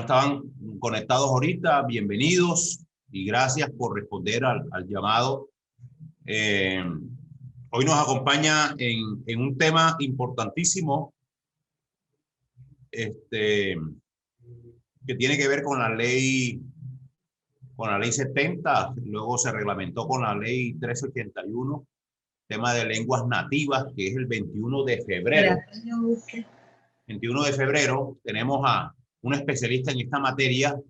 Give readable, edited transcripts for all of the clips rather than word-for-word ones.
estaban conectados ahorita, bienvenidos y gracias por responder al llamado. Hoy nos acompaña en un tema importantísimo que tiene que ver con la ley 70, luego se reglamentó con la ley 1381, tema de lenguas nativas, que es el 21 de febrero. 21 de febrero tenemos a una especialista en esta materia,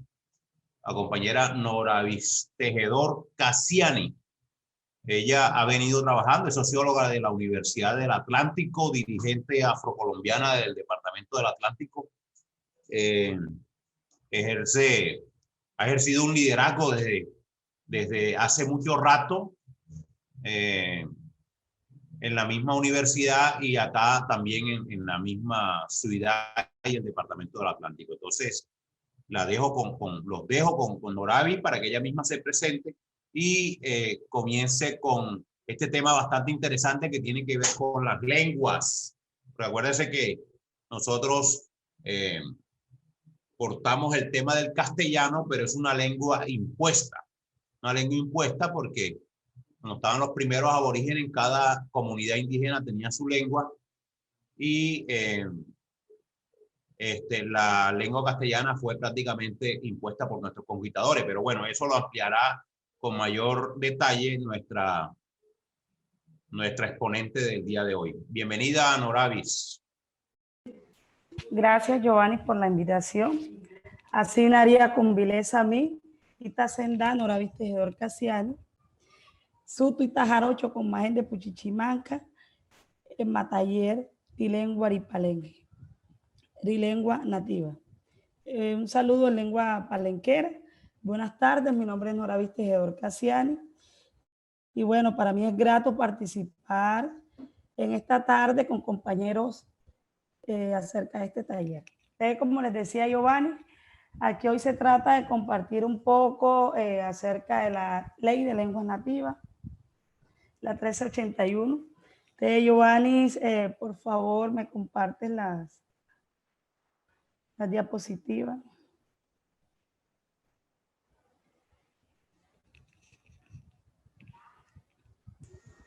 la compañera Noravis Tejedor Casiani. Ella ha venido trabajando, es socióloga de la Universidad del Atlántico, dirigente afrocolombiana del Departamento del Atlántico. Ha ejercido un liderazgo desde hace mucho rato en la misma universidad y acá también en la misma ciudad y el Departamento del Atlántico. Entonces, los dejo con Noravis para que ella misma se presente y comience con este tema bastante interesante que tiene que ver con las lenguas. Recuérdense que nosotros portamos el tema del castellano, pero es una lengua impuesta. Una lengua impuesta porque cuando estaban los primeros aborígenes, en cada comunidad indígena tenía su lengua y la lengua castellana fue prácticamente impuesta por nuestros conquistadores. Pero bueno, eso lo ampliará con mayor detalle nuestra exponente del día de hoy. Bienvenida, Noravis. Gracias, Giovanni, por la invitación. Así naría con vileza a mí, ita senda Noravis Tejedor Casiani, sutu ita jarocho con majen de Puchichimanca, en Matayer, Tilengua Ripalengue, lengua nativa. Un saludo en lengua palenquera. Buenas tardes, mi nombre es Noravis Tejedor Casiani. Y bueno, para mí es grato participar en esta tarde con compañeros acerca de este taller. Como les decía Giovanni, aquí hoy se trata de compartir un poco acerca de la Ley de Lenguas Nativas, la 1381. Giovanni, por favor, me compartes las diapositivas.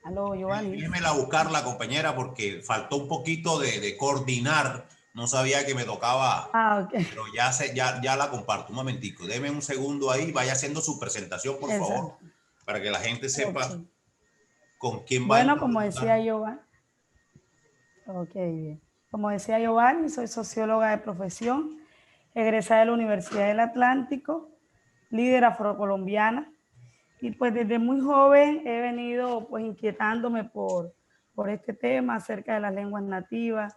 Aló, Giovanni. Déjemela buscar la compañera porque faltó un poquito de coordinar. No sabía que me tocaba. Okay. Pero ya la comparto. Un momentico. Deme un segundo ahí. Vaya haciendo su presentación, por favor, para que la gente sepa con quién va. Bueno, como decía Giovanni. Ok, bien. Como decía Giovanni, soy socióloga de profesión, egresada de la Universidad del Atlántico, líder afrocolombiana. Y pues desde muy joven he venido pues inquietándome por este tema acerca de las lenguas nativas,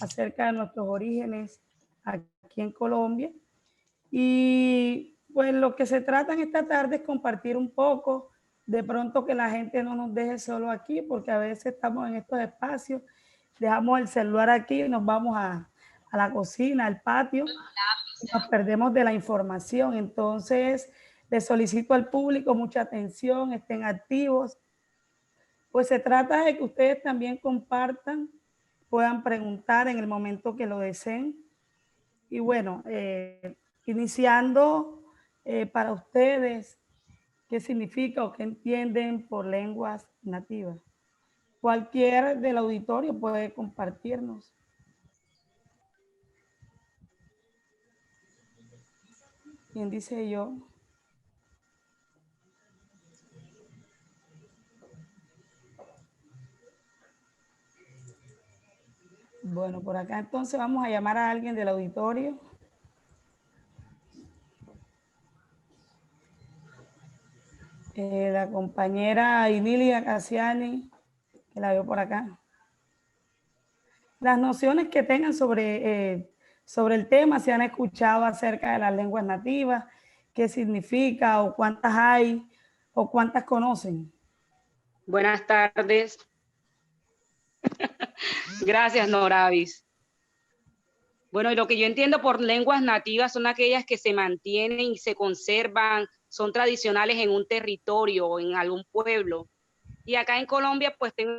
acerca de nuestros orígenes aquí en Colombia. Y pues lo que se trata en esta tarde es compartir un poco, de pronto que la gente no nos deje solo aquí, porque a veces estamos en estos espacios, dejamos el celular aquí y nos vamos a la cocina, al patio, y nos perdemos de la información. Entonces, les solicito al público mucha atención, estén activos. Pues se trata de que ustedes también compartan, puedan preguntar en el momento que lo deseen. Y bueno, iniciando para ustedes, ¿qué significa o qué entienden por lenguas nativas? Cualquier del auditorio puede compartirnos. ¿Quién dice yo? Bueno, por acá entonces vamos a llamar a alguien del auditorio. La compañera Emilia Casiani, que la veo por acá. Las nociones que tengan sobre el tema, si han escuchado acerca de las lenguas nativas, qué significa o cuántas hay o cuántas conocen. Buenas tardes. Gracias, Noravis. Bueno, y lo que yo entiendo por lenguas nativas son aquellas que se mantienen y se conservan, son tradicionales en un territorio o en algún pueblo. Y acá en Colombia, pues tengo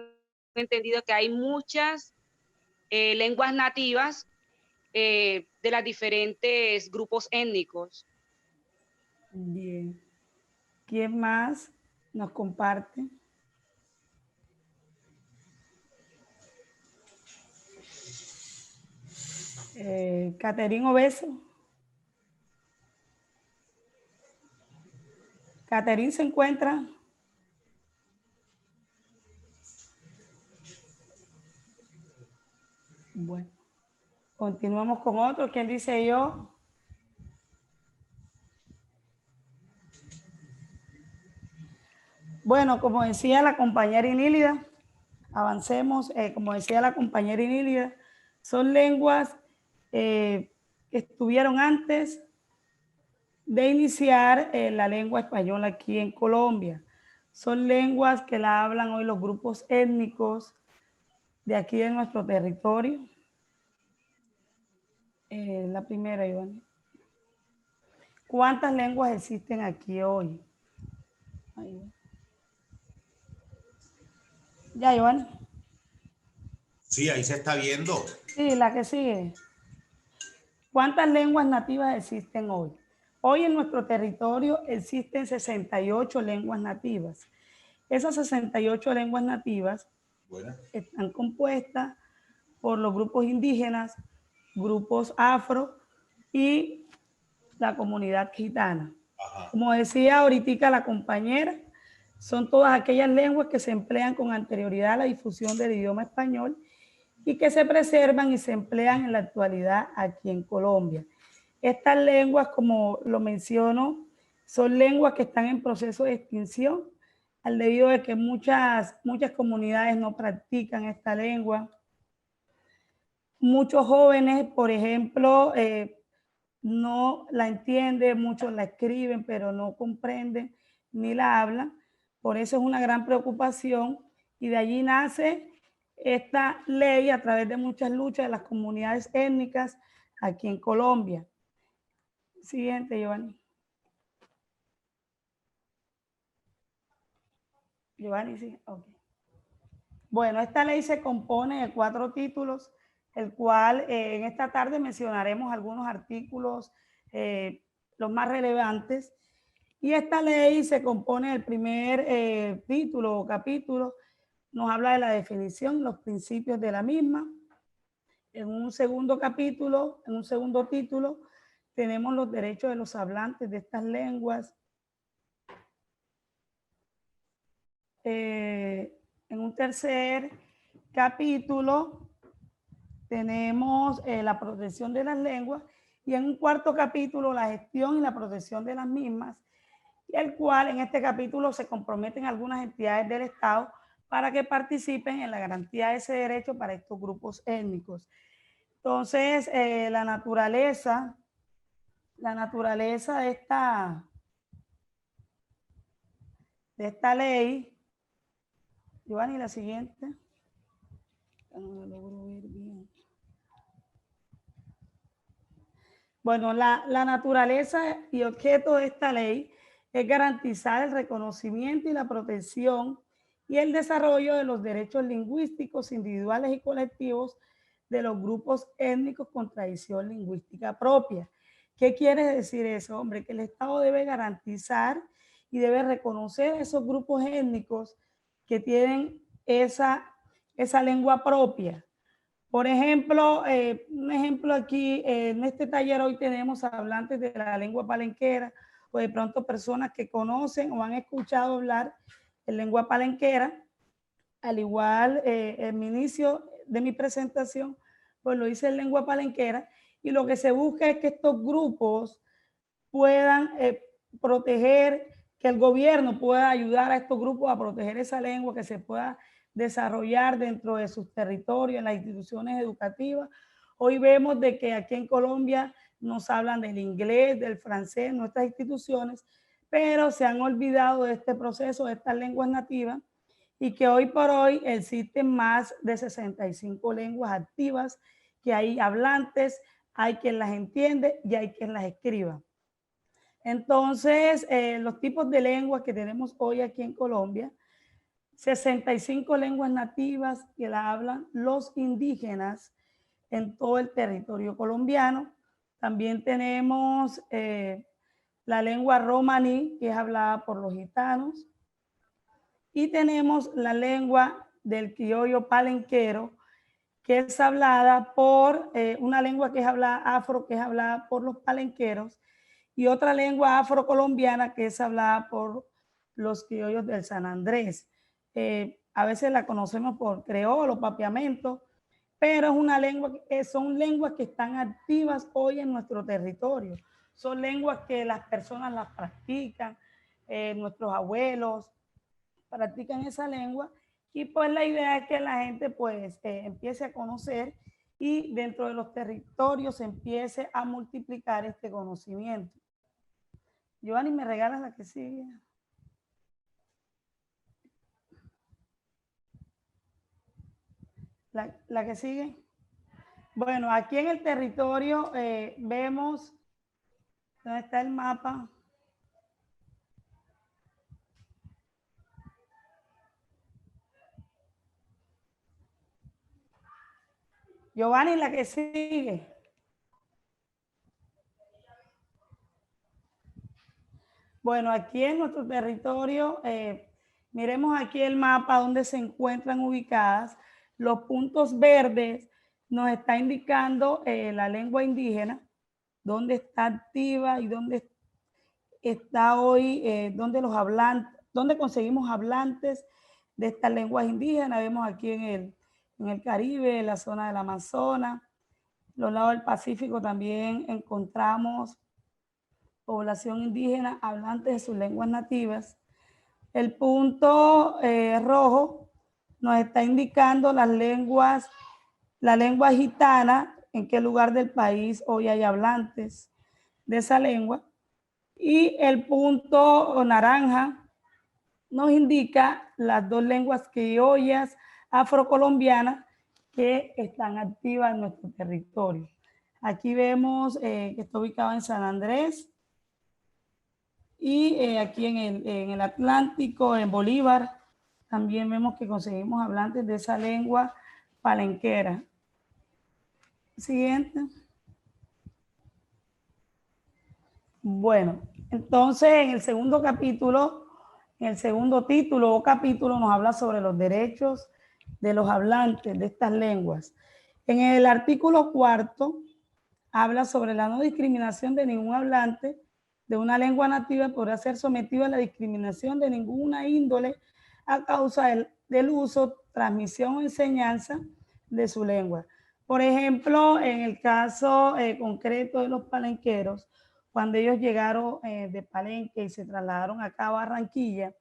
entendido que hay muchas lenguas nativas de los diferentes grupos étnicos. Bien. ¿Quién más nos comparte? Caterín Obeso. Caterín se encuentra. Bueno, continuamos con otro. ¿Quién dice yo? Bueno, como decía la compañera Inílida, avancemos, como decía la compañera Inílida, son lenguas que estuvieron antes de iniciar la lengua española aquí en Colombia. Son lenguas que la hablan hoy los grupos étnicos de aquí de nuestro territorio. La primera, Iván. ¿Cuántas lenguas existen aquí hoy? Ahí. Ya, Iván. Sí, ahí se está viendo. Sí, la que sigue. ¿Cuántas lenguas nativas existen hoy? Hoy en nuestro territorio existen 68 lenguas nativas. Esas 68 lenguas nativas están compuestas por los grupos indígenas, grupos afro y la comunidad gitana. Ajá. Como decía ahorita la compañera, son todas aquellas lenguas que se emplean con anterioridad a la difusión del idioma español y que se preservan y se emplean en la actualidad aquí en Colombia. Estas lenguas, como lo menciono, son lenguas que están en proceso de extinción, al debido de que muchas comunidades no practican esta lengua. Muchos jóvenes, por ejemplo, no la entienden, muchos la escriben, pero no comprenden ni la hablan. Por eso es una gran preocupación y de allí nace esta ley a través de muchas luchas de las comunidades étnicas aquí en Colombia. Siguiente, Giovanni. Giovanni, sí, ok. Bueno, esta ley se compone de 4 títulos, el cual en esta tarde mencionaremos algunos artículos, los más relevantes. Y esta ley se compone del primer título o capítulo, nos habla de la definición, los principios de la misma. En un segundo capítulo, en un segundo título, tenemos los derechos de los hablantes de estas lenguas. En un tercer capítulo tenemos la protección de las lenguas y en un cuarto capítulo la gestión y la protección de las mismas, y el cual en este capítulo se comprometen algunas entidades del Estado para que participen en la garantía de ese derecho para estos grupos étnicos. Entonces, la naturaleza de esta ley, Giovanni, la siguiente. No logro ver bien. Bueno, la naturaleza y objeto de esta ley es garantizar el reconocimiento y la protección y el desarrollo de los derechos lingüísticos individuales y colectivos de los grupos étnicos con tradición lingüística propia. ¿Qué quiere decir eso, hombre? Que el Estado debe garantizar y debe reconocer a esos grupos étnicos que tienen esa lengua propia. Por ejemplo, un ejemplo aquí, en este taller hoy tenemos hablantes de la lengua palenquera o de pronto personas que conocen o han escuchado hablar en lengua palenquera. Al igual, en mi inicio de mi presentación, pues lo hice en lengua palenquera y lo que se busca es que estos grupos puedan proteger, que el gobierno pueda ayudar a estos grupos a proteger esa lengua, que se pueda desarrollar dentro de sus territorios, en las instituciones educativas. Hoy vemos de que aquí en Colombia nos hablan del inglés, del francés, nuestras instituciones, pero se han olvidado de este proceso, de estas lenguas nativas, y que hoy por hoy existen más de 65 lenguas activas, que hay hablantes, hay quien las entiende y hay quien las escriba. Entonces, los tipos de lenguas que tenemos hoy aquí en Colombia, 65 lenguas nativas que la hablan los indígenas, en todo el territorio colombiano. También tenemos la lengua romaní, que es hablada por los gitanos. Y tenemos la lengua del criollo palenquero, que es hablada por una lengua que es hablada que es hablada por los palenqueros, y otra lengua afrocolombiana que es hablada por los criollos del San Andrés. A veces la conocemos por creol o papiamento, pero es una lengua, son lenguas que están activas hoy en nuestro territorio. Son lenguas que las personas las practican, nuestros abuelos practican esa lengua, y pues la idea es que la gente pues empiece a conocer y dentro de los territorios se empiece a multiplicar este conocimiento. Giovanni, ¿me regalas la que sigue? La que sigue. Bueno, aquí en el territorio vemos, ¿dónde está el mapa? Giovanni, la que sigue. Bueno, aquí en nuestro territorio, miremos aquí el mapa donde se encuentran ubicadas. Los puntos verdes nos está indicando la lengua indígena, dónde está activa y dónde está hoy, dónde conseguimos hablantes de estas lenguas indígenas. Vemos aquí en el Caribe, en la zona del Amazonas, los lados del Pacífico también encontramos población indígena hablantes de sus lenguas nativas. El punto rojo nos está indicando las lenguas, la lengua gitana, en qué lugar del país hoy hay hablantes de esa lengua. Y el punto naranja nos indica las dos lenguas criollas afrocolombianas que están activas en nuestro territorio. Aquí vemos que está ubicado en San Andrés, y aquí en el Atlántico, en Bolívar, también vemos que conseguimos hablantes de esa lengua palenquera. Siguiente. Bueno, entonces en el segundo capítulo, en el segundo título o capítulo nos habla sobre los derechos de los hablantes de estas lenguas. En el artículo 4 habla sobre la no discriminación de ningún hablante de una lengua nativa podrá ser sometido a la discriminación de ninguna índole a causa del uso, transmisión o enseñanza de su lengua. Por ejemplo, en el caso concreto de los palenqueros, cuando ellos llegaron de Palenque y se trasladaron acá a Barranquilla,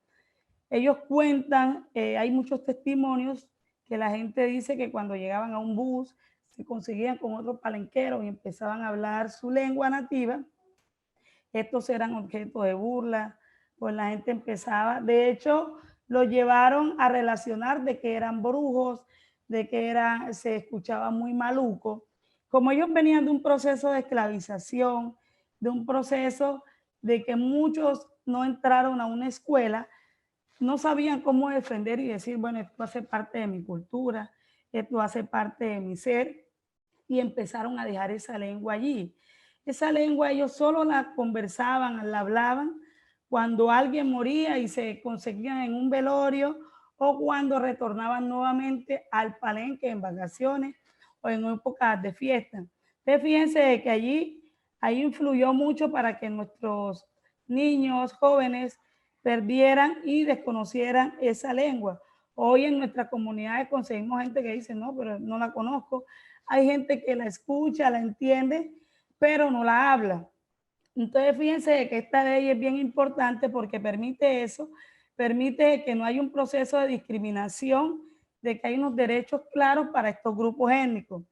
ellos cuentan, hay muchos testimonios que la gente dice que cuando llegaban a un bus se conseguían con otros palenqueros y empezaban a hablar su lengua nativa. Estos eran objetos de burla, pues la gente empezaba, de hecho, lo llevaron a relacionar de que eran brujos, de que se escuchaba muy maluco. Como ellos venían de un proceso de esclavización, de un proceso de que muchos no entraron a una escuela, no sabían cómo defender y decir, bueno, esto hace parte de mi cultura, esto hace parte de mi ser, y empezaron a dejar esa lengua allí. Esa lengua ellos solo la conversaban, la hablaban cuando alguien moría y se conseguían en un velorio, o cuando retornaban nuevamente al Palenque en vacaciones o en épocas de fiesta. Entonces fíjense que ahí influyó mucho para que nuestros niños, jóvenes, perdieran y desconocieran esa lengua. Hoy en nuestras comunidades conseguimos gente que dice, no, pero no la conozco. Hay gente que la escucha, la entiende, pero no la habla. Entonces, fíjense que esta ley es bien importante porque permite eso, permite que no haya un proceso de discriminación, de que hay unos derechos claros para estos grupos étnicos.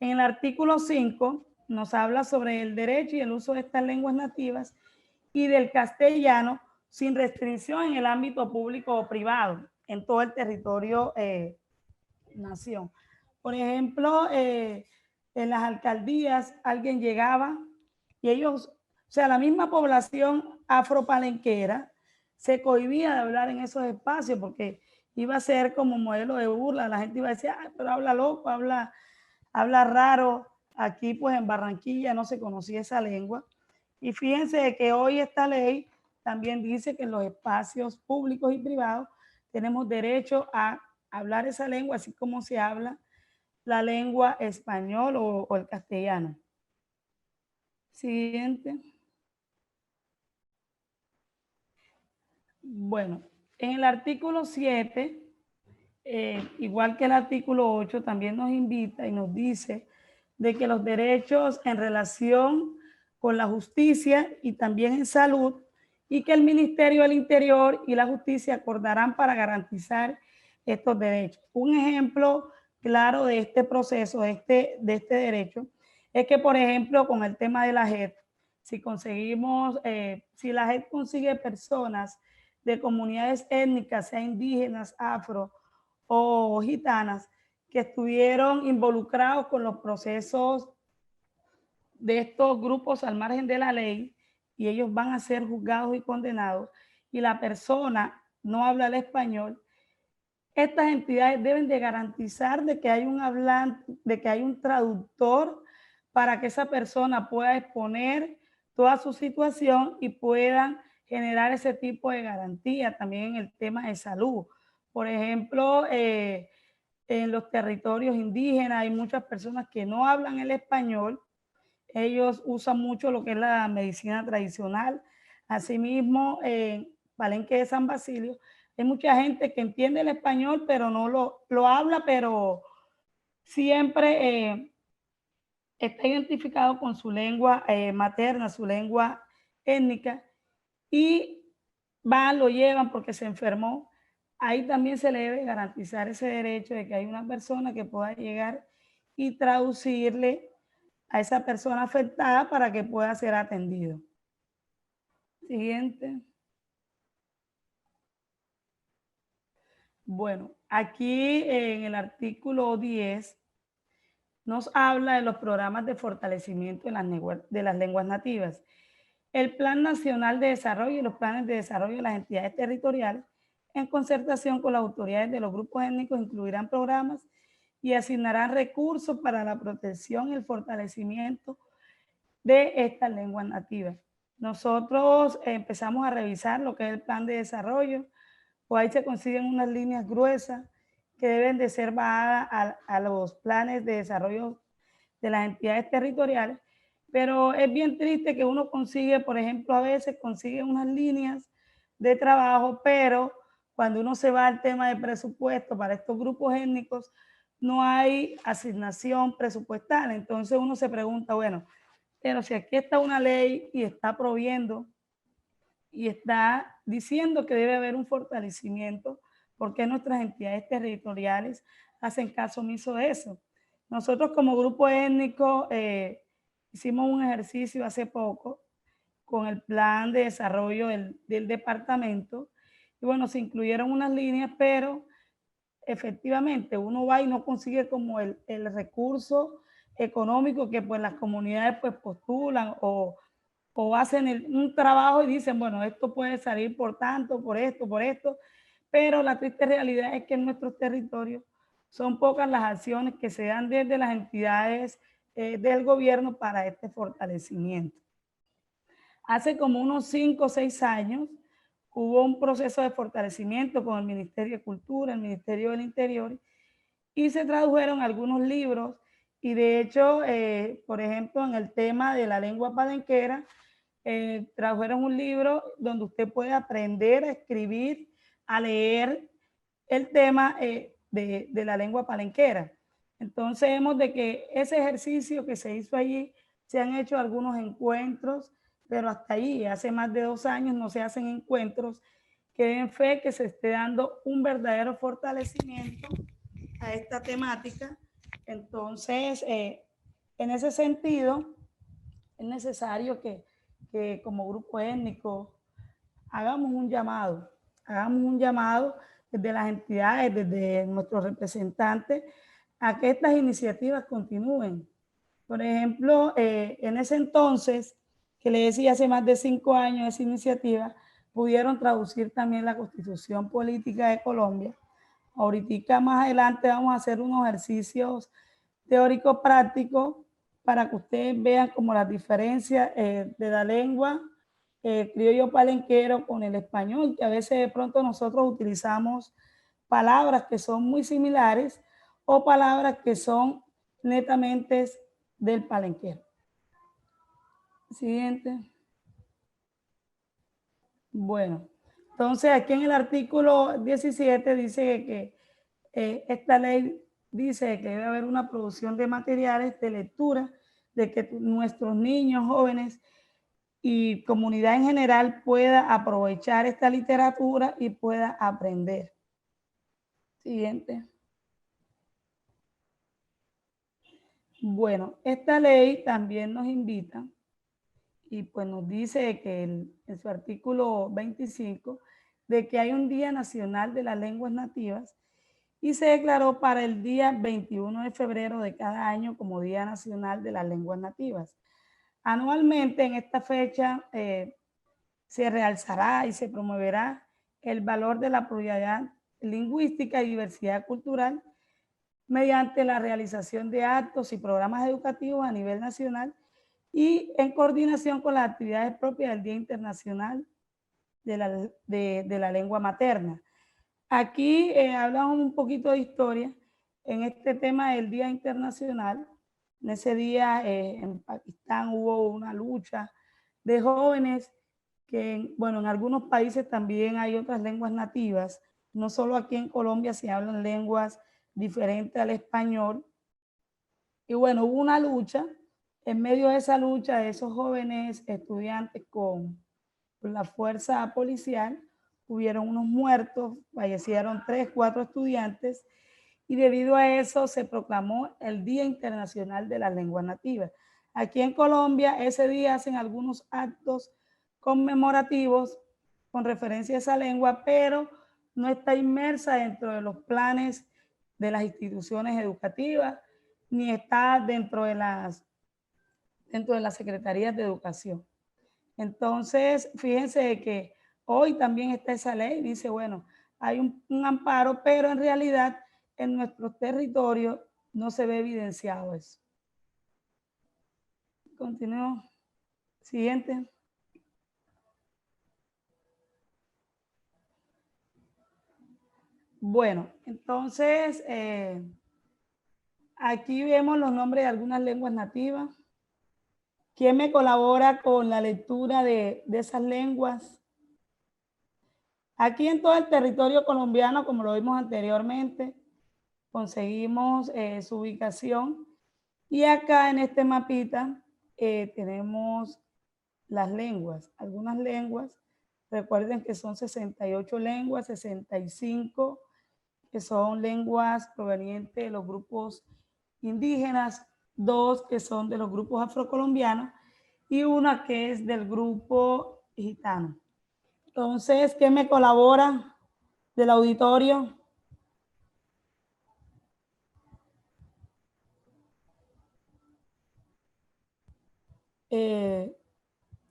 En el artículo 5 nos habla sobre el derecho y el uso de estas lenguas nativas y del castellano sin restricción en el ámbito público o privado, en todo el territorio nación. Por ejemplo, en las alcaldías alguien llegaba y ellos, o sea, la misma población afropalenquera se cohibía de hablar en esos espacios porque iba a ser como modelo de burla. La gente iba a decir, ah, pero habla loco, habla habla raro. Aquí pues en Barranquilla no se conocía esa lengua. Y fíjense que hoy esta ley también dice que en los espacios públicos y privados tenemos derecho a hablar esa lengua, así como se habla la lengua español o el castellano. Siguiente. Bueno, en el artículo 7, igual que el artículo 8, también nos invita y nos dice de que los derechos en relación con la justicia y también en salud, y que el Ministerio del Interior y la Justicia acordarán para garantizar estos derechos. Un ejemplo claro de este proceso, de este derecho, es que, por ejemplo, con el tema de la JEP, si conseguimos, si la JEP consigue personas de comunidades étnicas, sea indígenas, afro o gitanas, que estuvieron involucrados con los procesos de estos grupos al margen de la ley, y ellos van a ser juzgados y condenados, y la persona no habla el español, estas entidades deben de garantizar de que hay un hablante, de que hay un traductor para que esa persona pueda exponer toda su situación y puedan generar ese tipo de garantía también en el tema de salud. Por ejemplo, en los territorios indígenas hay muchas personas que no hablan el español. Ellos usan mucho lo que es la medicina tradicional. Asimismo, en Palenque de San Basilio, hay mucha gente que entiende el español, pero no lo habla, pero siempre está identificado con su lengua materna, su lengua étnica, y van, lo llevan porque se enfermó. Ahí también se le debe garantizar ese derecho de que hay una persona que pueda llegar y traducirle a esa persona afectada para que pueda ser atendido. Siguiente. Bueno, aquí en el artículo 10 nos habla de los programas de fortalecimiento de las lenguas nativas. El Plan Nacional de Desarrollo y los planes de desarrollo de las entidades territoriales, en concertación con las autoridades de los grupos étnicos, incluirán programas y asignarán recursos para la protección y el fortalecimiento de estas lenguas nativas. Nosotros empezamos a revisar lo que es el plan de desarrollo, pues ahí se consiguen unas líneas gruesas que deben de ser bajadas a los planes de desarrollo de las entidades territoriales, pero es bien triste que uno consigue, por ejemplo, a veces consigue unas líneas de trabajo, pero cuando uno se va al tema de presupuesto para estos grupos étnicos, no hay asignación presupuestal. Entonces uno se pregunta, bueno, pero si aquí está una ley y está proviendo y está diciendo que debe haber un fortalecimiento, ¿por qué nuestras entidades territoriales hacen caso omiso de eso? Nosotros como grupo étnico hicimos un ejercicio hace poco con el plan de desarrollo del departamento y bueno, se incluyeron unas líneas, pero efectivamente uno va y no consigue como el recurso económico que pues las comunidades pues postulan o hacen un trabajo y dicen, bueno, esto puede salir por tanto, por esto, pero la triste realidad es que en nuestros territorios son pocas las acciones que se dan desde las entidades del gobierno para este fortalecimiento. Hace como unos 5 o 6 años hubo un proceso de fortalecimiento con el Ministerio de Cultura, el Ministerio del Interior, y se tradujeron algunos libros y de hecho, por ejemplo, en el tema de la lengua palenquera, tradujeron un libro donde usted puede aprender a escribir, a leer el tema de la lengua palenquera. Entonces vemos de que ese ejercicio que se hizo allí, se han hecho algunos encuentros, pero hasta ahí, hace más de 2 años no se hacen encuentros que den fe que se esté dando un verdadero fortalecimiento a esta temática. Entonces, en ese sentido, es necesario que como grupo étnico hagamos un llamado desde las entidades, desde nuestros representantes, a que estas iniciativas continúen. Por ejemplo, en ese entonces, que le decía hace más de 5 años, esa iniciativa, pudieron traducir también la Constitución Política de Colombia. Ahorita más adelante vamos a hacer unos ejercicios teórico práctico para que ustedes vean como las diferencias de la lengua criollo palenquero con el español, que a veces de pronto nosotros utilizamos palabras que son muy similares o palabras que son netamente del palenquero. Siguiente. Bueno, entonces aquí en el artículo 17 dice que esta ley dice que debe haber una producción de materiales de lectura, de que nuestros niños, jóvenes y comunidad en general pueda aprovechar esta literatura y pueda aprender. Siguiente. Bueno, esta ley también nos invita y pues nos dice que en su artículo 25 de que hay un Día Nacional de las Lenguas Nativas y se declaró para el día 21 de febrero de cada año como Día Nacional de las Lenguas Nativas. Anualmente en esta fecha se realzará y se promoverá el valor de la pluralidad lingüística y diversidad cultural mediante la realización de actos y programas educativos a nivel nacional y en coordinación con las actividades propias del Día Internacional de la Lengua Materna. Aquí hablamos un poquito de historia en este tema del Día Internacional. En ese día en Pakistán hubo una lucha de jóvenes que, bueno, en algunos países también hay otras lenguas nativas. No solo aquí en Colombia se hablan lenguas diferentes al español. Y bueno, hubo una lucha. En medio de esa lucha, esos jóvenes estudiantes con la fuerza policial, hubieron unos muertos, fallecieron 3, 4 estudiantes y debido a eso se proclamó el Día Internacional de las Lenguas Nativas. Aquí en Colombia ese día hacen algunos actos conmemorativos con referencia a esa lengua, pero no está inmersa dentro de los planes de las instituciones educativas, ni está dentro de las secretarías de educación. Entonces, fíjense que hoy también está esa ley, dice, bueno, hay un amparo, pero en realidad en nuestros territorios no se ve evidenciado eso. Continúo. Siguiente. Bueno, entonces, aquí vemos los nombres de algunas lenguas nativas. ¿Quién me colabora con la lectura de esas lenguas? Aquí en todo el territorio colombiano, como lo vimos anteriormente, conseguimos su ubicación y acá en este mapita tenemos las lenguas, algunas lenguas. Recuerden que son 68 lenguas, 65 que son lenguas provenientes de los grupos indígenas, 2 que son de los grupos afrocolombianos y una que es del grupo gitano. Entonces, ¿quién me colabora del auditorio?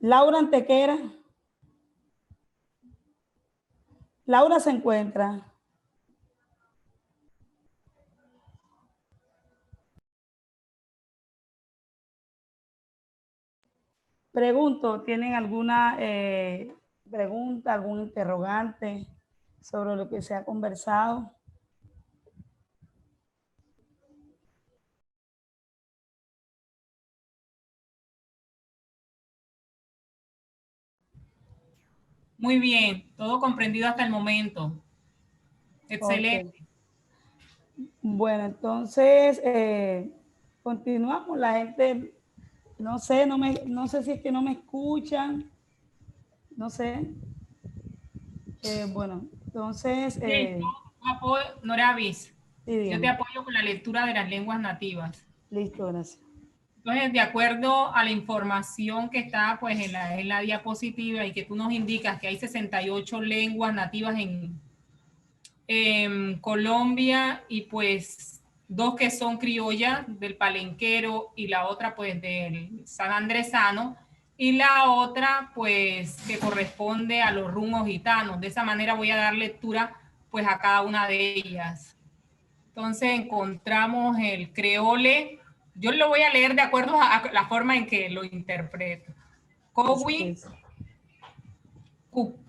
Laura Antequera. Laura se encuentra. Pregunto, ¿tienen alguna pregunta, algún interrogante sobre lo que se ha conversado? Muy bien, todo comprendido hasta el momento. Excelente. Okay. Bueno, entonces continuamos. La gente, no sé, no sé si es que no me escuchan, no sé. Bueno, entonces... Noravis, sí, yo te apoyo con la lectura de las lenguas nativas. Listo, gracias. Entonces, de acuerdo a la información que está pues, en la diapositiva y que tú nos indicas que hay 68 lenguas nativas en Colombia y pues 2 que son criollas del palenquero y la otra pues del sanandresano y la otra pues que corresponde a los rungos gitanos. De esa manera voy a dar lectura pues a cada una de ellas. Entonces encontramos el creole. Yo lo voy a leer de acuerdo a la forma en que lo interpreto. Cowi,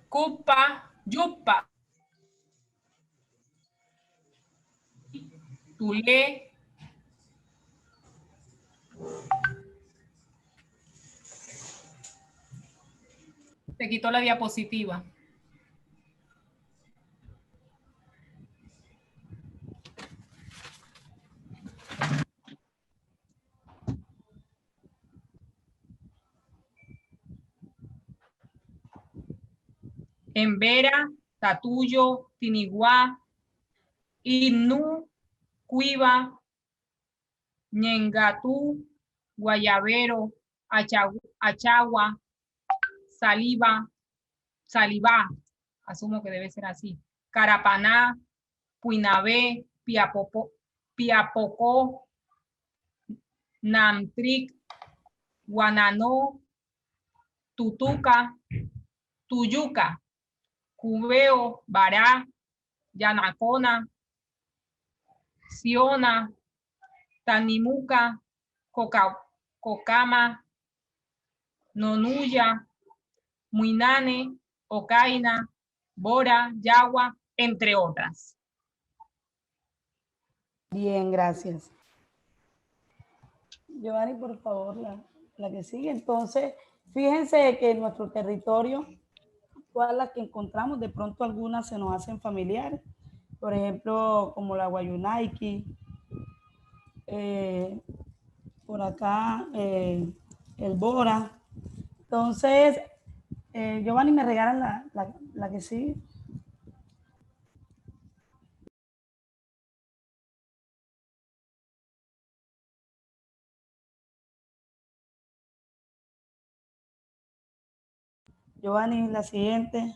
cupa, yupa, tulé, se quitó la diapositiva. Embera, Tatuyo, Tiniguá, Inú, Cuiva, Ñengatú, Guayabero, Achagua, Salivá, asumo que debe ser así, Carapaná, Puinabé, Piapocó, Namtric, Guananó, Tutuca, Tuyuca, Cubeo, Bará, Yanacona, Siona, Tanimuca, Cocama, Nonuya, Muinane, Ocaina, Bora, Yagua, entre otras. Bien, gracias. Giovanni, por favor, la que sigue. Entonces, fíjense que en nuestro territorio, todas las que encontramos, de pronto algunas se nos hacen familiares. Por ejemplo, como la Guayunaiki, por acá el Bora. Entonces, Giovanni, ¿me regalan la que sigue? Giovanni, la siguiente.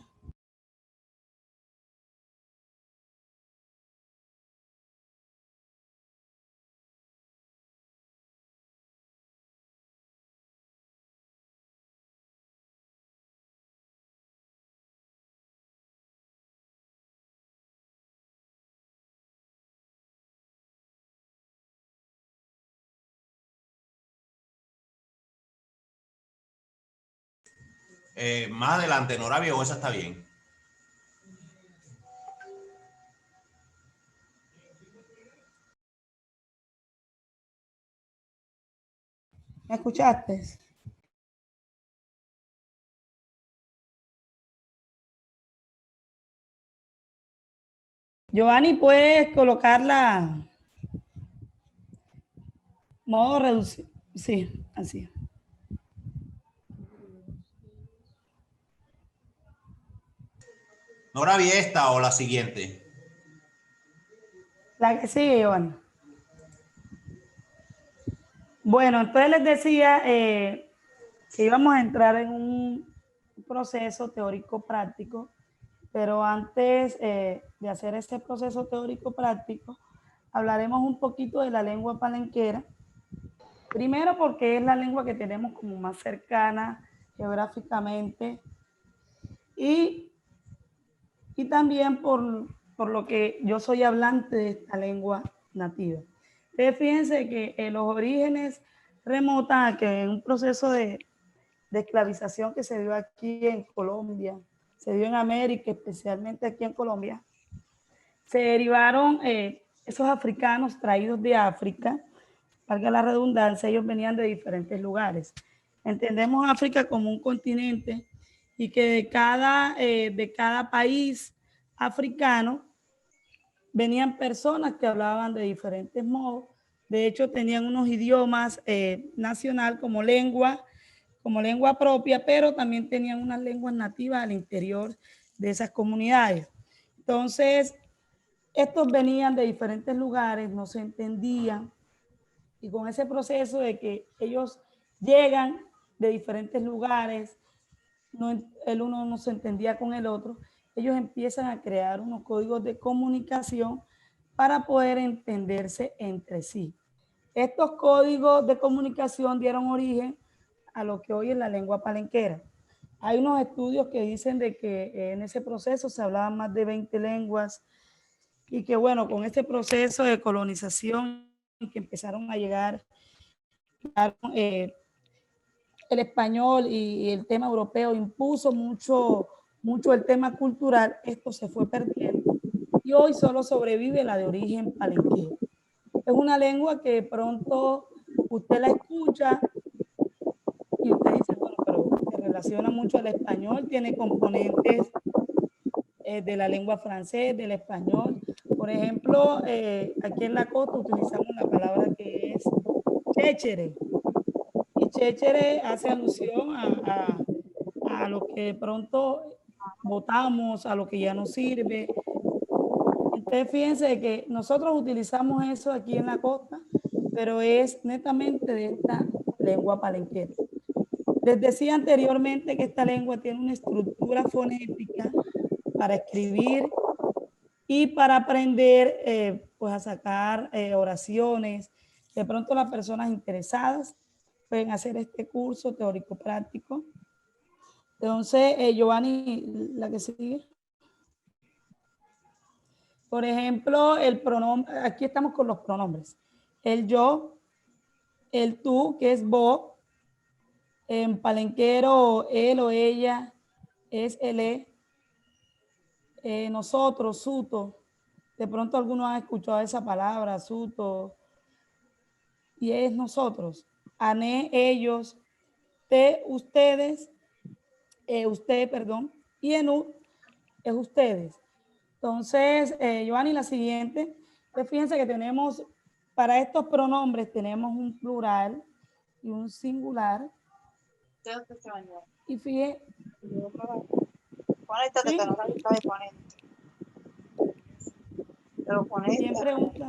Más adelante, Noravia, o esa está bien. ¿Me escuchaste? Giovanni, ¿puedes colocarla modo reducido? Sí, así. Noravia, esta o la siguiente. La que sigue, Giovanni. Bueno, entonces les decía que íbamos a entrar en un proceso teórico práctico, pero antes de hacer este proceso teórico práctico, hablaremos un poquito de la lengua palenquera. Primero porque es la lengua que tenemos como más cercana geográficamente y también por lo que yo soy hablante de esta lengua nativa. Entonces, fíjense que los orígenes remontan a que en un proceso de esclavización que se dio aquí en Colombia, se dio en América, especialmente aquí en Colombia, se derivaron esos africanos traídos de África, valga la redundancia, ellos venían de diferentes lugares. Entendemos África como un continente y que de cada país africano venían personas que hablaban de diferentes modos. De hecho, tenían unos idiomas nacional como lengua propia, pero también tenían unas lenguas nativas al interior de esas comunidades. Entonces, estos venían de diferentes lugares, no se entendían, y con ese proceso de que ellos llegan de diferentes lugares, el uno no se entendía con el otro, ellos empiezan a crear unos códigos de comunicación para poder entenderse entre sí. Estos códigos de comunicación dieron origen a lo que hoy es la lengua palenquera. Hay unos estudios que dicen de que en ese proceso se hablaban más de 20 lenguas y que bueno, con este proceso de colonización que empezaron a llegar el español y el tema europeo impuso mucho el tema cultural, esto se fue perdiendo y hoy solo sobrevive la de origen palenquero. Es una lengua que pronto usted la escucha y usted dice, bueno, pero se relaciona mucho al español, tiene componentes de la lengua francés, del español. Por ejemplo, aquí en la costa utilizamos la palabra que es chéchere. Y chéchere hace alusión a lo que de pronto botamos, a lo que ya no sirve. Entonces, fíjense que nosotros utilizamos eso aquí en la costa, pero es netamente de esta lengua palenquera. Les decía anteriormente que esta lengua tiene una estructura fonética para escribir y para aprender pues a sacar oraciones. De pronto las personas interesadas pueden hacer este curso teórico práctico. Entonces, Giovanni, la que sigue. Por ejemplo, el pronombre, aquí estamos con los pronombres. El yo, el tú, que es vos. En palenquero, él o ella es el nosotros, suto. De pronto algunos han escuchado esa palabra, suto. Y es nosotros. Ané, ellos. Te, ustedes. Usted, perdón. Y enú es ustedes. Entonces, Giovanni, la siguiente. Pues fíjense que tenemos, para estos pronombres tenemos un plural y un singular. Y fíjate. Conéctate, que no te está de ponente. Pero conecta. ¿Quién pregunta?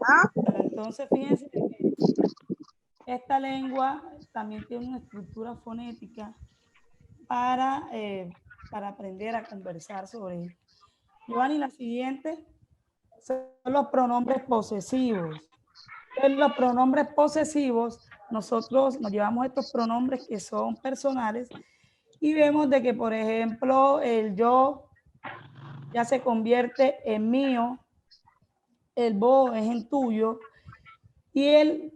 ¿Ah? Entonces, fíjense que esta lengua también tiene una estructura fonética para aprender a conversar sobre ella. Giovanni, la siguiente son los pronombres posesivos. En los pronombres posesivos, nosotros nos llevamos estos pronombres que son personales y vemos de que, por ejemplo, el yo ya se convierte en mío, el vos es en tuyo y él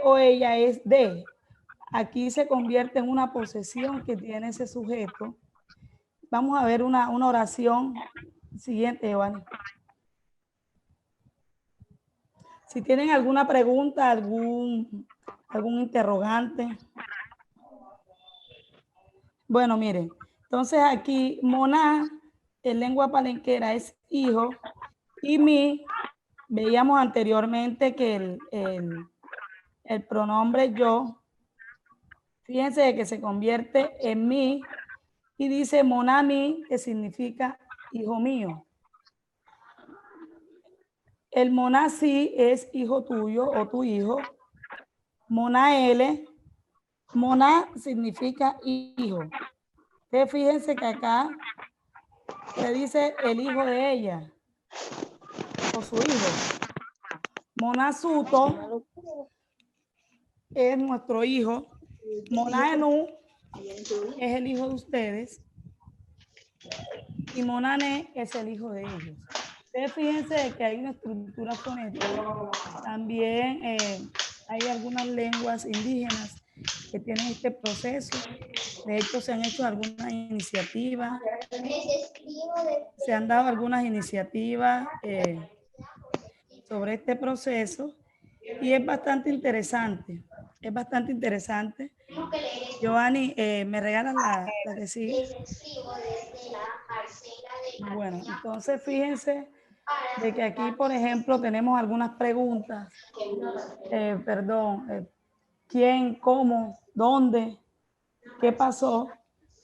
o ella es de. Aquí se convierte en una posesión que tiene ese sujeto. Vamos a ver una oración siguiente, Giovanni. Si tienen alguna pregunta, algún interrogante. Bueno, miren, entonces aquí Moná, en lengua palenquera, es hijo, y mi, veíamos anteriormente que el pronombre yo, fíjense que se convierte en mi, y dice Monami, que significa hijo mío. El Moná sí es hijo tuyo o tu hijo. Moná L, Moná significa hijo. Entonces fíjense que acá se dice el hijo de ella o su hijo. Moná Suto es nuestro hijo. Moná Enú es el hijo de ustedes. Y Monané es el hijo de ellos. Ustedes fíjense que hay una estructura fonética. También hay algunas lenguas indígenas que tienen este proceso. De hecho, se han hecho algunas iniciativas. Se han dado algunas iniciativas sobre este proceso y es bastante interesante. Es bastante interesante. Giovanni, ¿me regalas la que sigue? Bueno, entonces fíjense de que aquí, por ejemplo, tenemos algunas preguntas. ¿Quién, cómo, dónde, qué pasó?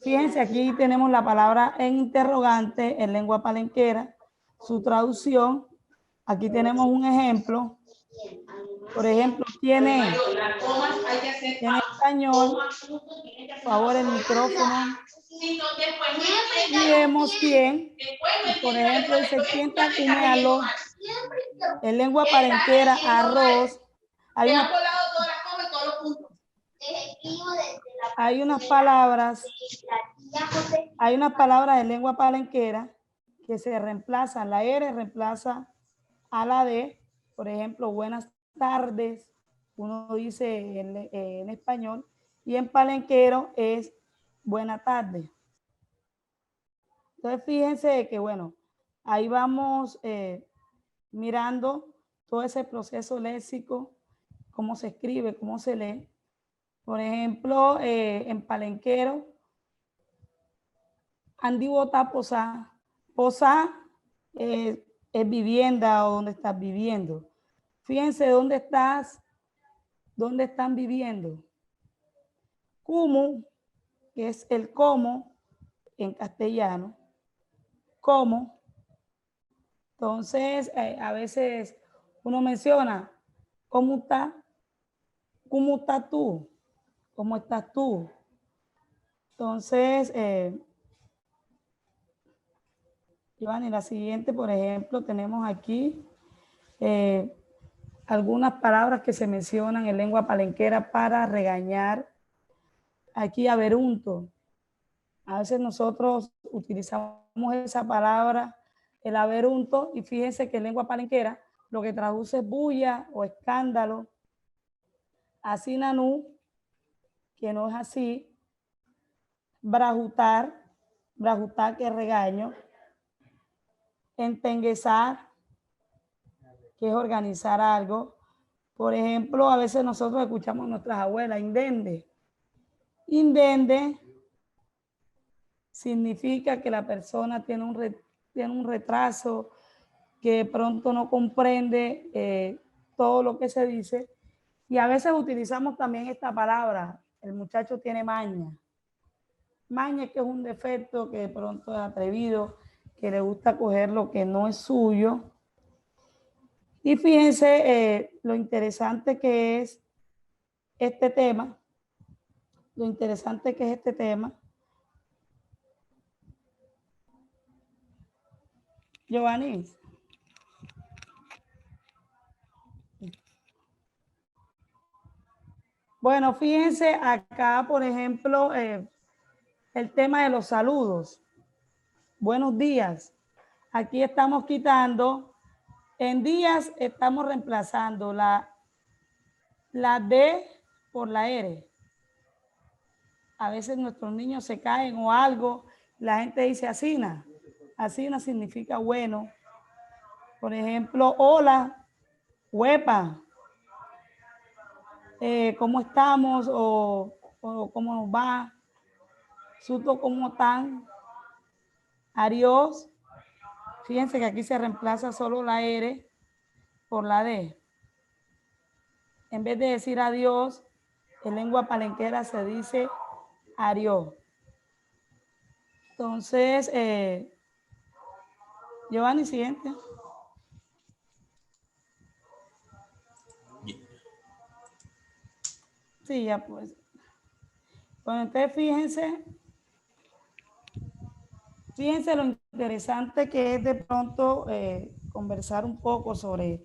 Fíjense, aquí tenemos la palabra en interrogante en lengua palenquera, su traducción. Aquí tenemos un ejemplo. Por ejemplo, ¿quién es? En español, por favor, el micrófono. Y vemos quién. Por ejemplo, dice, ¿quién te come arroz? En lengua palenquera, arroz. Hay unas palabras Hay unas palabras de lengua palenquera que se reemplazan. La R reemplaza a la D. Por ejemplo, buenas tardes, uno dice en español, y en palenquero es buena tarde. Entonces, fíjense que, bueno, ahí vamos mirando todo ese proceso léxico, cómo se escribe, cómo se lee. Por ejemplo, en palenquero, Andi bota posá. Posá es vivienda o donde estás viviendo. Fíjense dónde están viviendo. Como, que es el cómo en castellano. Cómo. Entonces, a veces uno menciona, ¿cómo está? ¿Cómo estás tú? ¿Cómo estás tú? Entonces, Giovanni, la siguiente, por ejemplo, tenemos aquí algunas palabras que se mencionan en lengua palenquera para regañar. Aquí, averunto. A veces nosotros utilizamos esa palabra, el averunto, y fíjense que en lengua palenquera lo que traduce es bulla o escándalo. Así nanú, que no es así. Brajutar, brajutar que es regaño. Entenguezar, que es organizar algo. Por ejemplo, a veces nosotros escuchamos a nuestras abuelas, indende. Indende significa que la persona tiene un retraso, que de pronto no comprende todo lo que se dice. Y a veces utilizamos también esta palabra, el muchacho tiene maña. Maña que es un defecto, que de pronto es atrevido, que le gusta coger lo que no es suyo. Y fíjense lo interesante que es este tema. Lo interesante que es este tema. Giovanni. Bueno, fíjense acá, por ejemplo, el tema de los saludos. Buenos días. Aquí estamos quitando, en días estamos reemplazando la D por la R. A veces nuestros niños se caen o algo, la gente dice asina. Asina significa bueno. Por ejemplo, hola, huepa. ¿Cómo estamos? O ¿cómo nos va? Suto, ¿cómo están? Adiós. Fíjense que aquí se reemplaza solo la R por la D. En vez de decir adiós, en lengua palenquera se dice adiós. Entonces, Giovanni, siguiente. Sí, ya pues. Bueno, entonces fíjense lo interesante que es de pronto conversar un poco sobre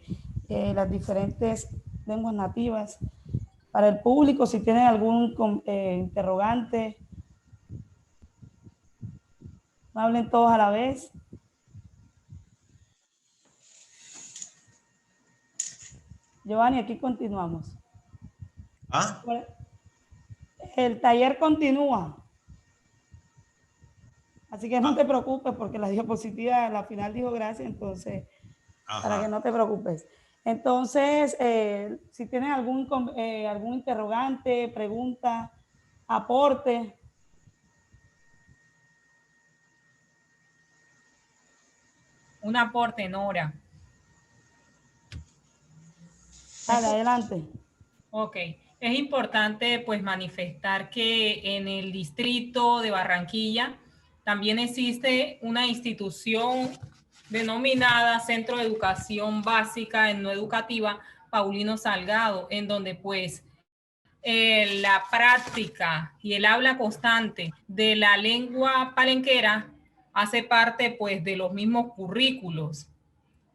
las diferentes lenguas nativas. Para el público, si tienen algún interrogante, no hablen todos a la vez. Giovanni, aquí continuamos. ¿Ah? El taller continúa. Así que no te preocupes porque la diapositiva, la final dijo gracias, entonces, para que no te preocupes. Entonces, si tienen algún interrogante, pregunta, aporte. Un aporte, Nora. Dale, adelante. Ok. Es importante pues manifestar que en el distrito de Barranquilla también existe una institución denominada Centro de Educación Básica no Educativa Paulino Salgado, en donde pues la práctica y el habla constante de la lengua palenquera hace parte pues de los mismos currículos.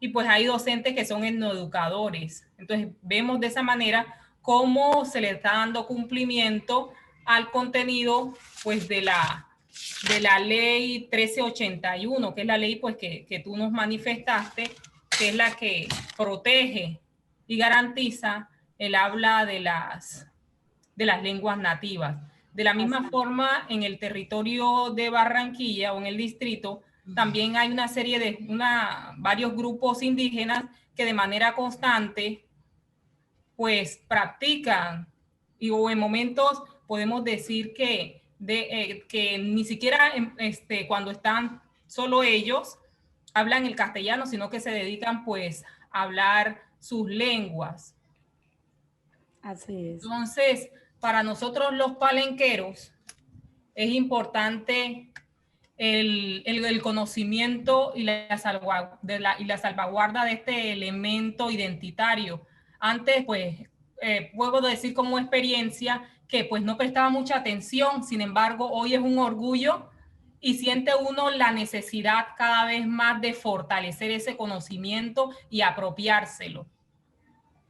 Y pues hay docentes que son etnoeducadores. Entonces vemos de esa manera cómo se le está dando cumplimiento al contenido pues de la de la ley 1381, que es la ley pues que tú nos manifestaste, que es la que protege y garantiza el habla de las lenguas nativas. De la misma forma, en el territorio de Barranquilla o en el distrito, también hay una serie de varios grupos indígenas que de manera constante pues practican o en momentos podemos decir que ni siquiera cuando están solo ellos hablan el castellano, sino que se dedican pues a hablar sus lenguas. Así es. Entonces, para nosotros los palenqueros es importante el conocimiento y la salvaguarda de este elemento identitario. Antes, pues, puedo decir como experiencia que pues no prestaba mucha atención, sin embargo, hoy es un orgullo y siente uno la necesidad cada vez más de fortalecer ese conocimiento y apropiárselo,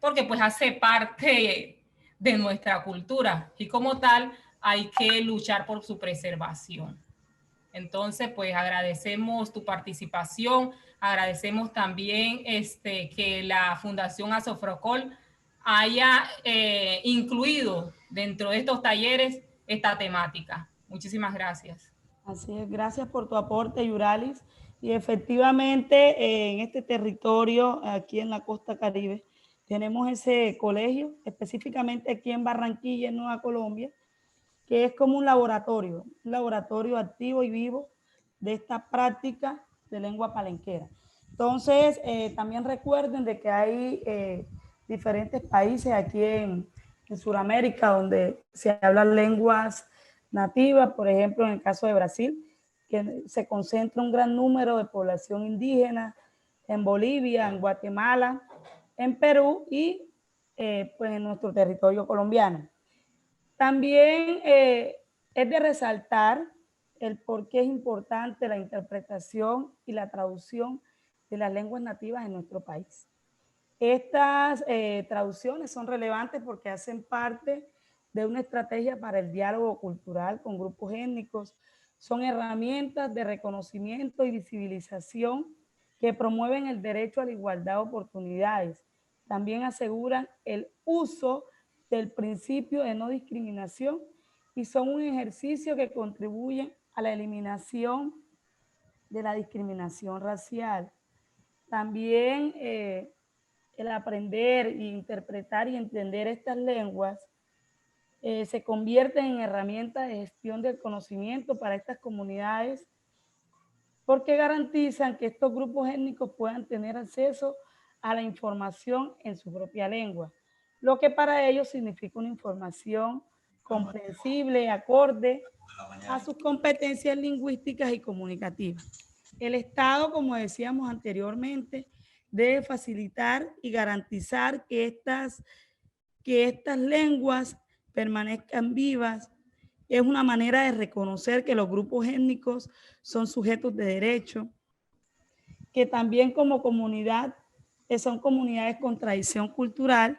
porque pues hace parte de nuestra cultura y como tal hay que luchar por su preservación. Entonces, pues agradecemos tu participación, agradecemos también que la Fundación Asofrocol haya incluido dentro de estos talleres esta temática. Muchísimas gracias. Así es, gracias por tu aporte, Yuralis. Y efectivamente, en este territorio, aquí en la costa Caribe, tenemos ese colegio, específicamente aquí en Barranquilla, en Nueva Colombia, que es como un laboratorio activo y vivo de esta práctica de lengua palenquera. Entonces, también recuerden de que hay diferentes países aquí en Sudamérica donde se hablan lenguas nativas, por ejemplo, en el caso de Brasil, que se concentra un gran número de población indígena, en Bolivia, en Guatemala, en Perú y pues en nuestro territorio colombiano. También es de resaltar el por qué es importante la interpretación y la traducción de las lenguas nativas en nuestro país. Estas traducciones son relevantes porque hacen parte de una estrategia para el diálogo cultural con grupos étnicos. Son herramientas de reconocimiento y visibilización que promueven el derecho a la igualdad de oportunidades. También aseguran el uso del principio de no discriminación y son un ejercicio que contribuye a la eliminación de la discriminación racial. También el aprender e interpretar y entender estas lenguas se convierten en herramientas de gestión del conocimiento para estas comunidades porque garantizan que estos grupos étnicos puedan tener acceso a la información en su propia lengua, lo que para ellos significa una información comprensible, acorde a sus competencias lingüísticas y comunicativas. El Estado, como decíamos anteriormente, debe facilitar y garantizar que estas lenguas permanezcan vivas. Es una manera de reconocer que los grupos étnicos son sujetos de derecho, que también como comunidad son comunidades con tradición cultural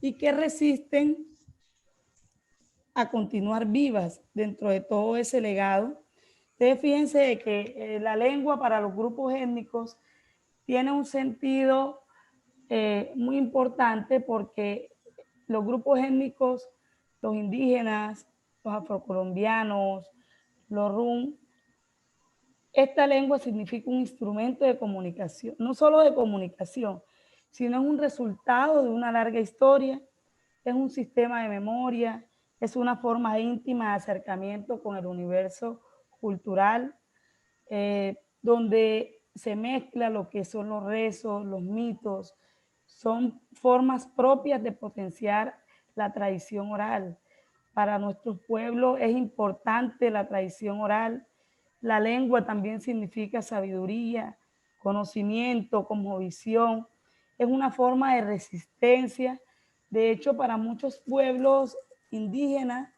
y que resisten a continuar vivas dentro de todo ese legado. Ustedes fíjense de que la lengua para los grupos étnicos tiene un sentido muy importante porque los grupos étnicos, los indígenas, los afrocolombianos, los rum, esta lengua significa un instrumento de comunicación, no solo de comunicación, sino es un resultado de una larga historia, es un sistema de memoria, es una forma íntima de acercamiento con el universo cultural, donde se mezcla lo que son los rezos, los mitos, son formas propias de potenciar la tradición oral. Para nuestros pueblos es importante la tradición oral. La lengua también significa sabiduría, conocimiento, cosmovisión. Es una forma de resistencia. De hecho, para muchos pueblos indígenas,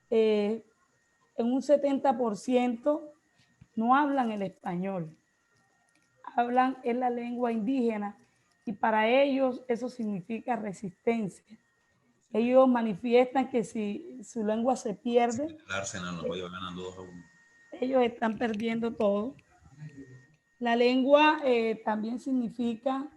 en un 70% no hablan el español, hablan en la lengua indígena y para ellos eso significa resistencia. Ellos manifiestan que si su lengua se pierde, el Arsenal nos va ganando 2-1. ellos están perdiendo todo. La lengua también significa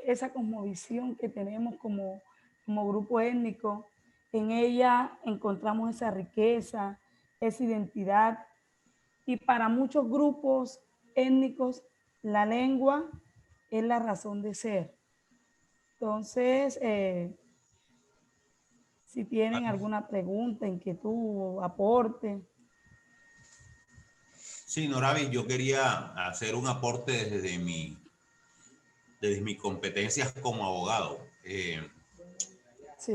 esa cosmovisión que tenemos como grupo étnico. En ella encontramos esa riqueza, esa identidad. Y para muchos grupos étnicos, la lengua es la razón de ser. Entonces, si tienen alguna pregunta, inquietud, aporte. Sí, Noravis, yo quería hacer un aporte desde mis competencias como abogado. Sí.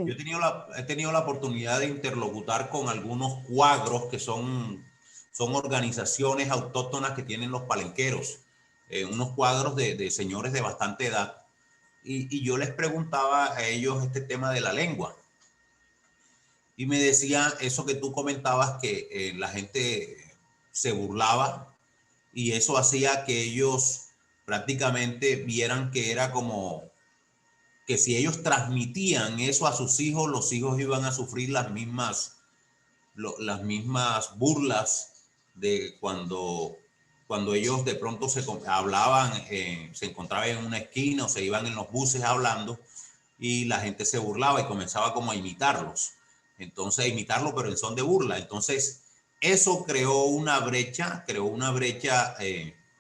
Yo he tenido la oportunidad de interlocutar con algunos cuadros que son organizaciones autóctonas que tienen los palenqueros, unos cuadros de señores de bastante edad, y yo les preguntaba a ellos este tema de la lengua. Y me decían eso que tú comentabas, que la gente se burlaba y eso hacía que ellos prácticamente vieran que era como que si ellos transmitían eso a sus hijos, los hijos iban a sufrir las mismas burlas de cuando ellos de pronto se hablaban, se encontraban en una esquina o se iban en los buses hablando y la gente se burlaba y comenzaba como a imitarlos. Entonces, imitarlo, pero en son de burla. Entonces, eso creó una brecha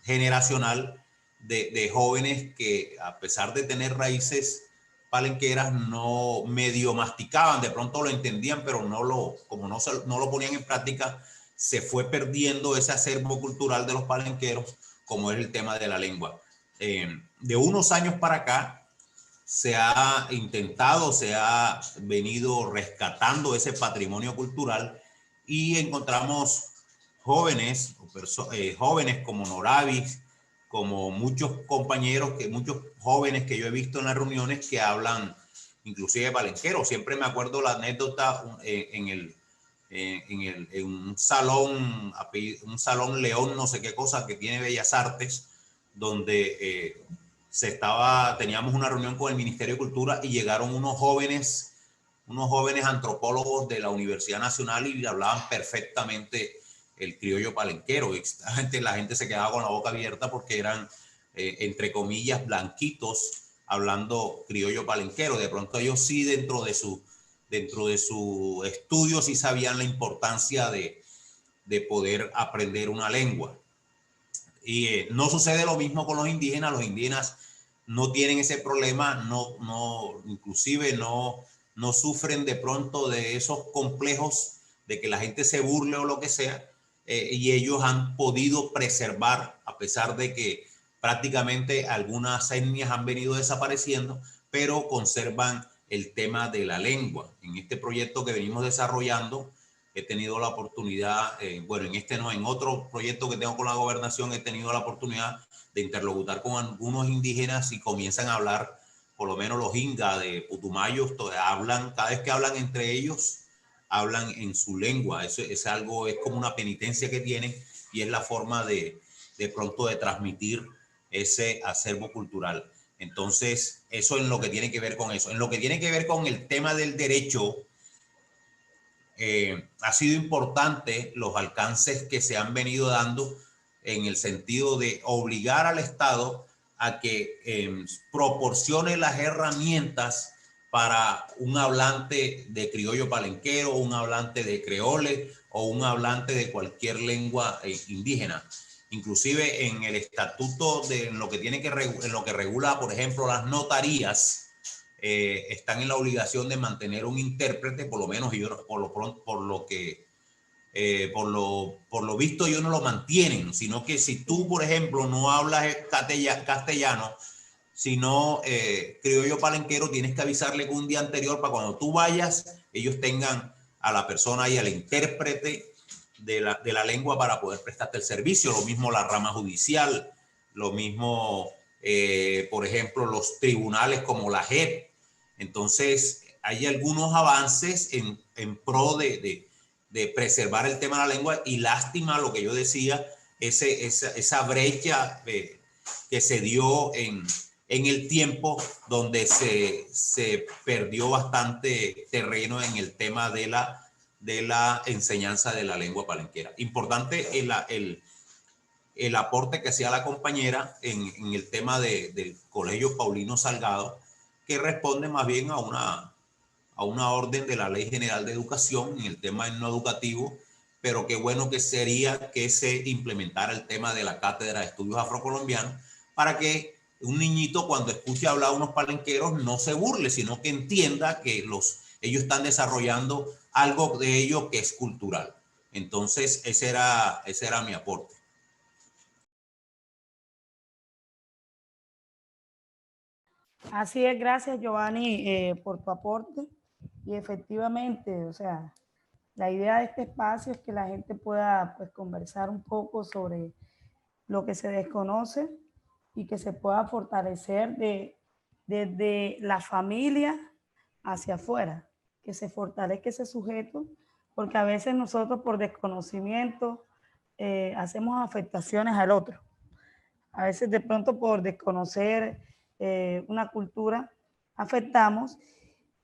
generacional de jóvenes que, a pesar de tener raíces palenqueras, no medio masticaban, de pronto lo entendían, pero no lo ponían en práctica, se fue perdiendo ese acervo cultural de los palenqueros, como es el tema de la lengua. De unos años para acá, se ha venido rescatando ese patrimonio cultural y encontramos jóvenes como Noravis, como muchos compañeros, muchos jóvenes que yo he visto en las reuniones que hablan inclusive palenquero. Siempre me acuerdo la anécdota en un salón León, no sé qué cosa, que tiene Bellas Artes, donde teníamos una reunión con el Ministerio de Cultura y llegaron unos jóvenes antropólogos de la Universidad Nacional y hablaban perfectamente el criollo palenquero. Y la gente se quedaba con la boca abierta porque eran, entre comillas, blanquitos, hablando criollo palenquero. De pronto ellos sí, dentro de su estudio, sí sabían la importancia de poder aprender una lengua. Y no sucede lo mismo con los indígenas. Los indígenas no tienen ese problema, inclusive no sufren de pronto de esos complejos de que la gente se burle o lo que sea, y ellos han podido preservar, a pesar de que prácticamente algunas etnias han venido desapareciendo, pero conservan el tema de la lengua. En este proyecto que venimos desarrollando, he tenido la oportunidad, en otro proyecto que tengo con la gobernación, he tenido la oportunidad de interlocutar con algunos indígenas y comienzan a hablar, por lo menos los Inga de Putumayo, cada vez que hablan entre ellos, hablan en su lengua. Eso es como una penitencia que tienen y es la forma de pronto de transmitir ese acervo cultural. Entonces, eso es lo que tiene que ver con eso. En lo que tiene que ver con el tema del derecho, ha sido importante los alcances que se han venido dando en el sentido de obligar al Estado a que proporcione las herramientas para un hablante de criollo palenquero, un hablante de creole o un hablante de cualquier lengua indígena. Inclusive en el estatuto en lo que regula, por ejemplo, las notarías, están en la obligación de mantener un intérprete, por lo menos por lo visto ellos no lo mantienen, sino que si tú, por ejemplo, no hablas castellano, sino criollo palenquero, tienes que avisarle con un día anterior para cuando tú vayas, ellos tengan a la persona y al intérprete de la lengua para poder prestarte el servicio. Lo mismo la rama judicial, lo mismo, por ejemplo, los tribunales como la JEP. Entonces, hay algunos avances en pro de preservar el tema de la lengua, y lástima lo que yo decía, esa brecha que se dio en el tiempo, donde se perdió bastante terreno en el tema de la de la enseñanza de la lengua palenquera. Importante el aporte que hacía la compañera en el tema del Colegio Paulino Salgado, que responde más bien a una orden de la Ley General de Educación en el tema no educativo, pero qué bueno que sería que se implementara el tema de la Cátedra de Estudios Afrocolombianos para que un niñito cuando escuche hablar a unos palenqueros no se burle, sino que entienda que ellos están desarrollando algo de ello que es cultural. Entonces, ese era mi aporte. Así es, gracias Giovanni por tu aporte. Y efectivamente, o sea, la idea de este espacio es que la gente pueda pues, conversar un poco sobre lo que se desconoce y que se pueda fortalecer desde la familia hacia afuera, que se fortalezca ese sujeto, porque a veces nosotros por desconocimiento hacemos afectaciones al otro. A veces de pronto por desconocer una cultura afectamos.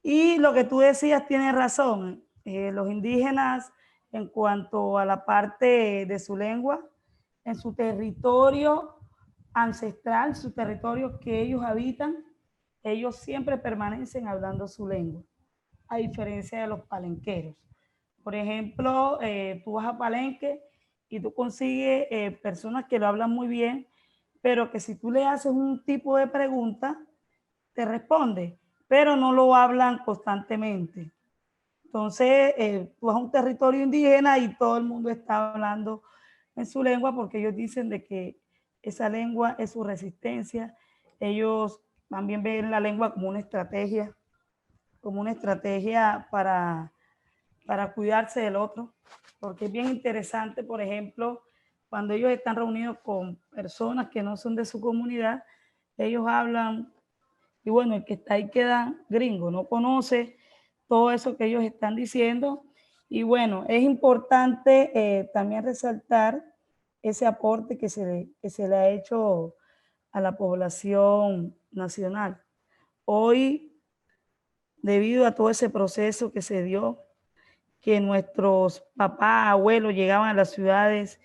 Y lo que tú decías tiene razón. Los indígenas, en cuanto a la parte de su lengua, en su territorio ancestral, su territorio que ellos habitan, ellos siempre permanecen hablando su lengua, a diferencia de los palenqueros. Por ejemplo, tú vas a Palenque y tú consigues personas que lo hablan muy bien, pero que si tú le haces un tipo de pregunta, te responde, pero no lo hablan constantemente. Entonces, tú vas a un territorio indígena y todo el mundo está hablando en su lengua porque ellos dicen de que esa lengua es su resistencia. Ellos también ven la lengua como una estrategia para cuidarse del otro, porque es bien interesante, por ejemplo, cuando ellos están reunidos con personas que no son de su comunidad, ellos hablan, y bueno, el que está ahí queda gringo, no conoce todo eso que ellos están diciendo, y bueno, es importante también resaltar ese aporte que se le ha hecho a la población nacional. Hoy, debido a todo ese proceso que se dio, que nuestros papás, abuelos llegaban a las ciudades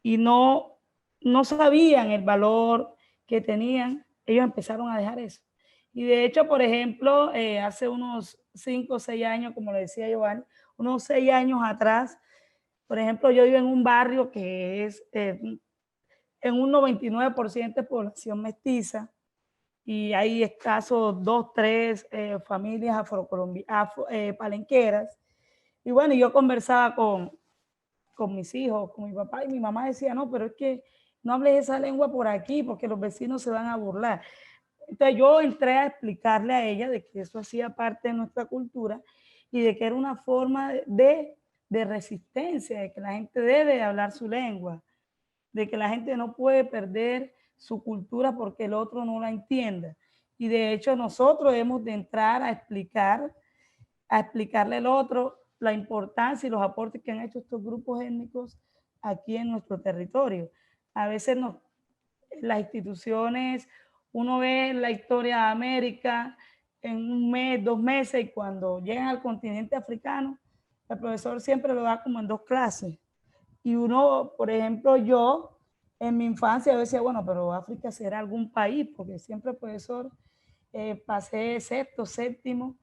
y no sabían el valor que tenían, ellos empezaron a dejar eso. Y de hecho, por ejemplo, hace unos 5 o 6 años, como le decía Giovanni, unos 6 años atrás, por ejemplo, yo vivo en un barrio que es en un 99% de población mestiza y hay escasos 2, 3 familias palenqueras. Y bueno, yo conversaba con mis hijos, con mi papá, y mi mamá decía, no, pero es que no hables esa lengua por aquí porque los vecinos se van a burlar. Entonces yo entré a explicarle a ella de que eso hacía parte de nuestra cultura y de que era una forma de resistencia, de que la gente debe hablar su lengua, de que la gente no puede perder su cultura porque el otro no la entienda. Y de hecho nosotros hemos de entrar a explicarle al otro la importancia y los aportes que han hecho estos grupos étnicos aquí en nuestro territorio. A veces las instituciones, uno ve la historia de América en un mes, 2 meses, y cuando llegan al continente africano, el profesor siempre lo da como en 2 clases. Y uno, por ejemplo, yo en mi infancia decía, bueno, pero África será algún país, porque siempre el profesor pasé sexto, séptimo,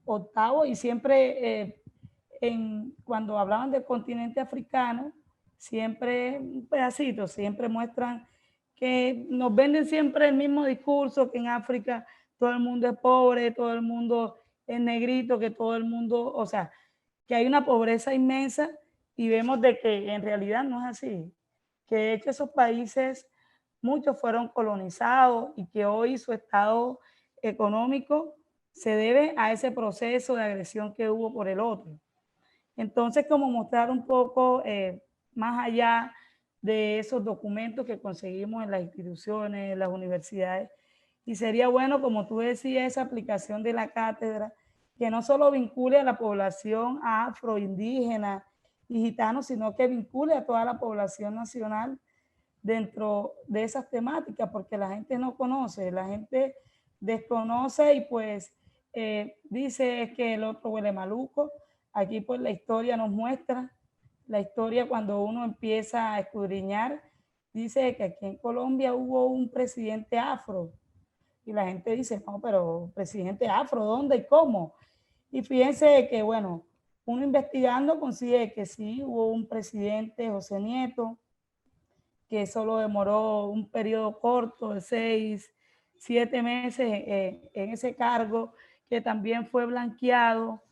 octavo, y siempre cuando hablaban del continente africano, siempre un pedacito, siempre muestran que nos venden siempre el mismo discurso, que en África todo el mundo es pobre, todo el mundo es negrito, que todo el mundo, o sea, que hay una pobreza inmensa y vemos de que en realidad no es así, que de hecho esos países, muchos fueron colonizados y que hoy su estado económico se debe a ese proceso de agresión que hubo por el otro. Entonces, como mostrar un poco más allá de esos documentos que conseguimos en las instituciones, en las universidades, y sería bueno, como tú decías, esa aplicación de la cátedra, que no solo vincule a la población afro, indígena y gitano, sino que vincule a toda la población nacional dentro de esas temáticas, porque la gente no conoce, la gente desconoce y pues dice que el otro huele maluco, Aquí pues la historia nos muestra, la historia cuando uno empieza a escudriñar, dice que aquí en Colombia hubo un presidente afro. Y la gente dice, no, pero presidente afro, ¿dónde y cómo? Y fíjense que, bueno, uno investigando consigue que sí, hubo un presidente, José Nieto, que solo demoró un periodo corto de 6, 7 meses en ese cargo, que también fue blanqueado.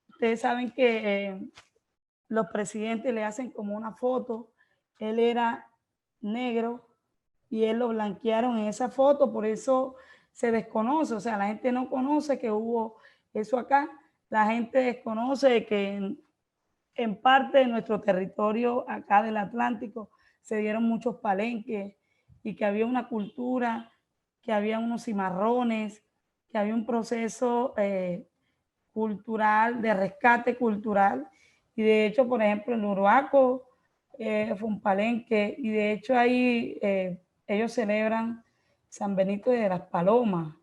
Ustedes saben que los presidentes le hacen como una foto. Él era negro y él lo blanquearon en esa foto, por eso se desconoce, o sea, la gente no conoce que hubo eso acá, la gente desconoce que en parte de nuestro territorio acá del Atlántico se dieron muchos palenques y que había una cultura, que había unos cimarrones, que había un proceso cultural, de rescate cultural. Y de hecho, por ejemplo, en Uruaco fue un palenque y de hecho ahí ellos celebran San Benito de las Palomas,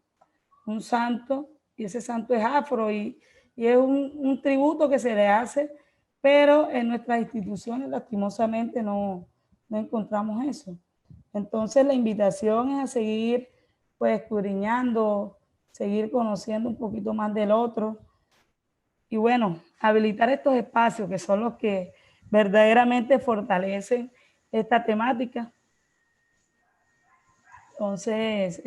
un santo, y ese santo es afro y es un tributo que se le hace, pero en nuestras instituciones lastimosamente no encontramos eso. Entonces la invitación es a seguir pues escudriñando, seguir conociendo un poquito más del otro y bueno, habilitar estos espacios que son los que verdaderamente fortalecen esta temática. Entonces,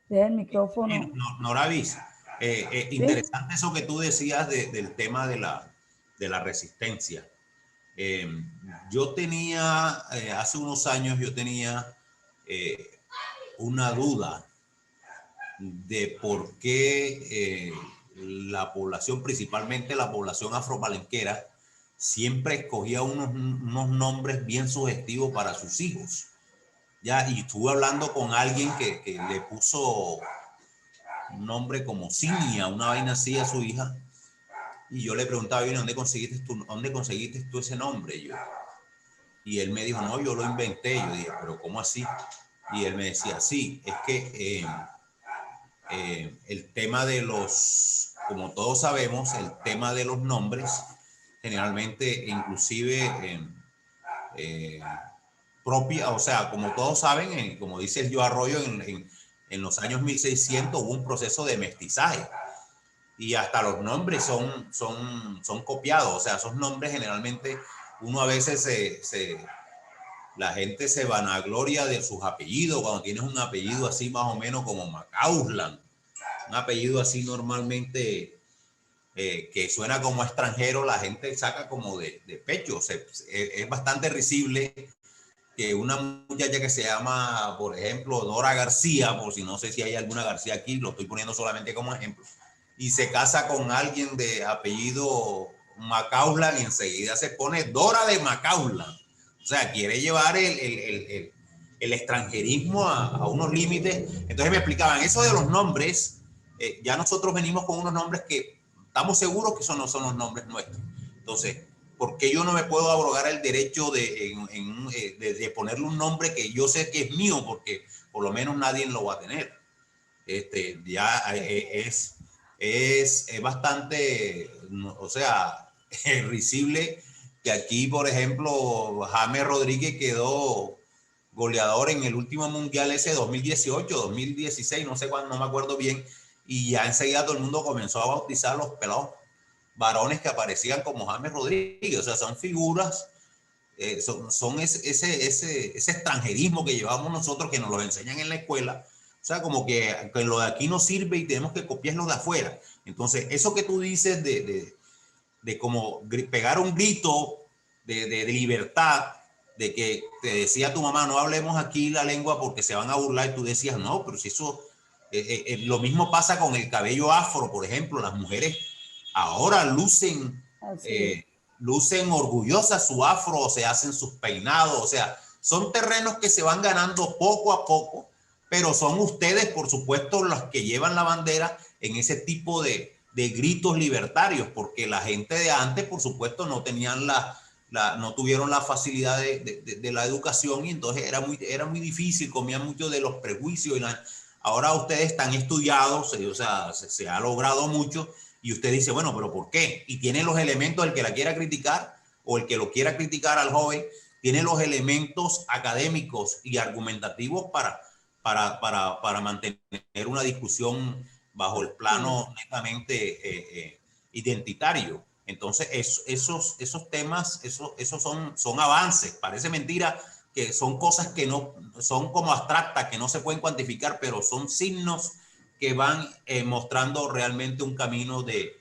deja el micrófono. Noravis, ¿Sí? interesante eso que tú decías del tema de la resistencia. Yo tenía, hace unos años, yo tenía una duda de por qué la población, principalmente la población afropalenquera, siempre escogía unos nombres bien sugestivos para sus hijos. Ya, y estuve hablando con alguien que le puso un nombre como Cinia, una vaina así a su hija, y yo le preguntaba, ¿dónde conseguiste tú ese nombre? Y él me dijo, no, yo lo inventé. Yo dije, ¿pero cómo así? Y él me decía, sí, es que el tema de los, como todos sabemos, el tema de los nombres, generalmente, inclusive propia, o sea, como todos saben, como dice el Yo Arroyo, en los años 1600 hubo un proceso de mestizaje y hasta los nombres son copiados, o sea, esos nombres generalmente uno a veces la gente se vanagloria de sus apellidos, cuando tienes un apellido así más o menos como Macauslan, un apellido así normalmente que suena como extranjero, la gente saca como de pecho, o sea, es bastante risible que una muchacha que se llama, por ejemplo, Dora García, por si no sé si hay alguna García aquí, lo estoy poniendo solamente como ejemplo, y se casa con alguien de apellido Macauslan y enseguida se pone Dora de Macauslan. O sea, quiere llevar el extranjerismo a unos límites. Entonces me explicaban, eso de los nombres, ya nosotros venimos con unos nombres que estamos seguros que no son los nombres nuestros. Entonces, ¿por qué yo no me puedo abrogar el derecho de ponerle un nombre que yo sé que es mío? Porque por lo menos nadie lo va a tener. Ya es bastante, o sea, risible que aquí, por ejemplo, James Rodríguez quedó goleador en el último mundial ese 2018, 2016, no sé cuándo, no me acuerdo bien, y ya enseguida todo el mundo comenzó a bautizar los pelados varones que aparecían como James Rodríguez, o sea, son figuras, son ese extranjerismo que llevamos nosotros, que nos lo enseñan en la escuela, o sea, como que lo de aquí no sirve y tenemos que copiarlo de afuera. Entonces, eso que tú dices de como pegar un grito de libertad, de que te decía tu mamá, no hablemos aquí la lengua porque se van a burlar, y tú decías, no, pero si eso, lo mismo pasa con el cabello afro, por ejemplo, las mujeres ahora lucen orgullosas su afro, se hacen sus peinados, o sea, son terrenos que se van ganando poco a poco, pero son ustedes, por supuesto, los que llevan la bandera en ese tipo de gritos libertarios, porque la gente de antes, por supuesto, no tenían no tuvieron la facilidad de la educación y entonces era muy difícil, comían mucho de los prejuicios. Ahora ustedes están estudiados, o sea, se ha logrado mucho Y usted dice, bueno, pero ¿por qué? Y tiene los elementos, el que la quiera criticar o el que lo quiera criticar al joven, tiene los elementos académicos y argumentativos para mantener una discusión bajo el plano netamente identitario. Entonces, esos temas, esos son avances. Parece mentira que son cosas que no son como abstractas, que no se pueden cuantificar, pero son signos que van mostrando realmente un camino de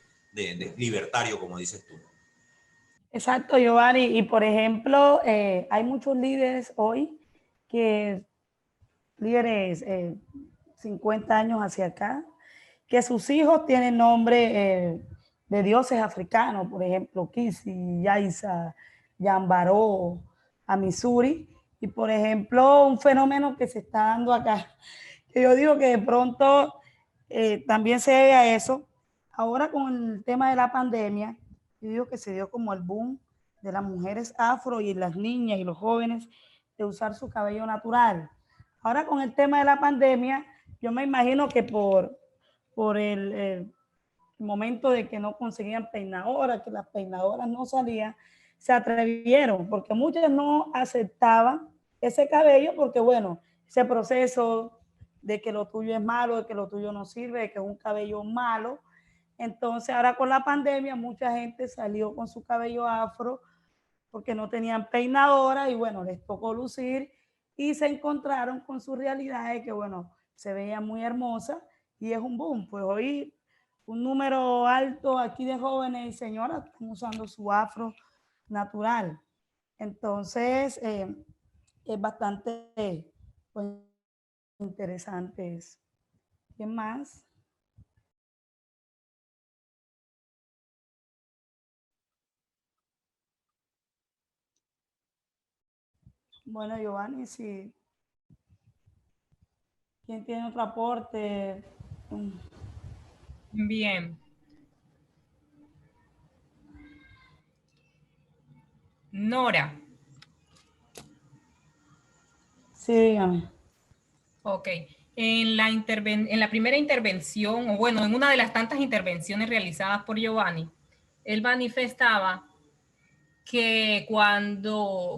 libertario, como dices tú. Exacto, Giovanni. Y por ejemplo, hay muchos líderes hoy líderes 50 años hacia acá, que sus hijos tienen nombre de dioses africanos, por ejemplo, Kisi, Yaisa, Yambaró, Amisuri. Y por ejemplo, un fenómeno que se está dando acá, que yo digo que de pronto también se debe a eso. Ahora con el tema de la pandemia, yo digo que se dio como el boom de las mujeres afro y las niñas y los jóvenes de usar su cabello natural. Ahora con el tema de la pandemia, yo me imagino que por el momento de que no conseguían peinadoras, que las peinadoras no salían, se atrevieron, porque muchas no aceptaban ese cabello, porque bueno, ese proceso de que lo tuyo es malo, de que lo tuyo no sirve, de que es un cabello malo. Entonces ahora con la pandemia mucha gente salió con su cabello afro porque no tenían peinadora y bueno, les tocó lucir y se encontraron con su realidad de que bueno, se veía muy hermosa y es un boom. Pues hoy un número alto aquí de jóvenes y señoras están usando su afro natural. Entonces, es bastante pues, interesante eso. ¿Qué más? Bueno, Giovanni, si ¿quién tiene otro aporte? Bien. Nora. Sí, dígame. Ok. En la primera intervención, o bueno, en una de las tantas intervenciones realizadas por Giovanni, él manifestaba que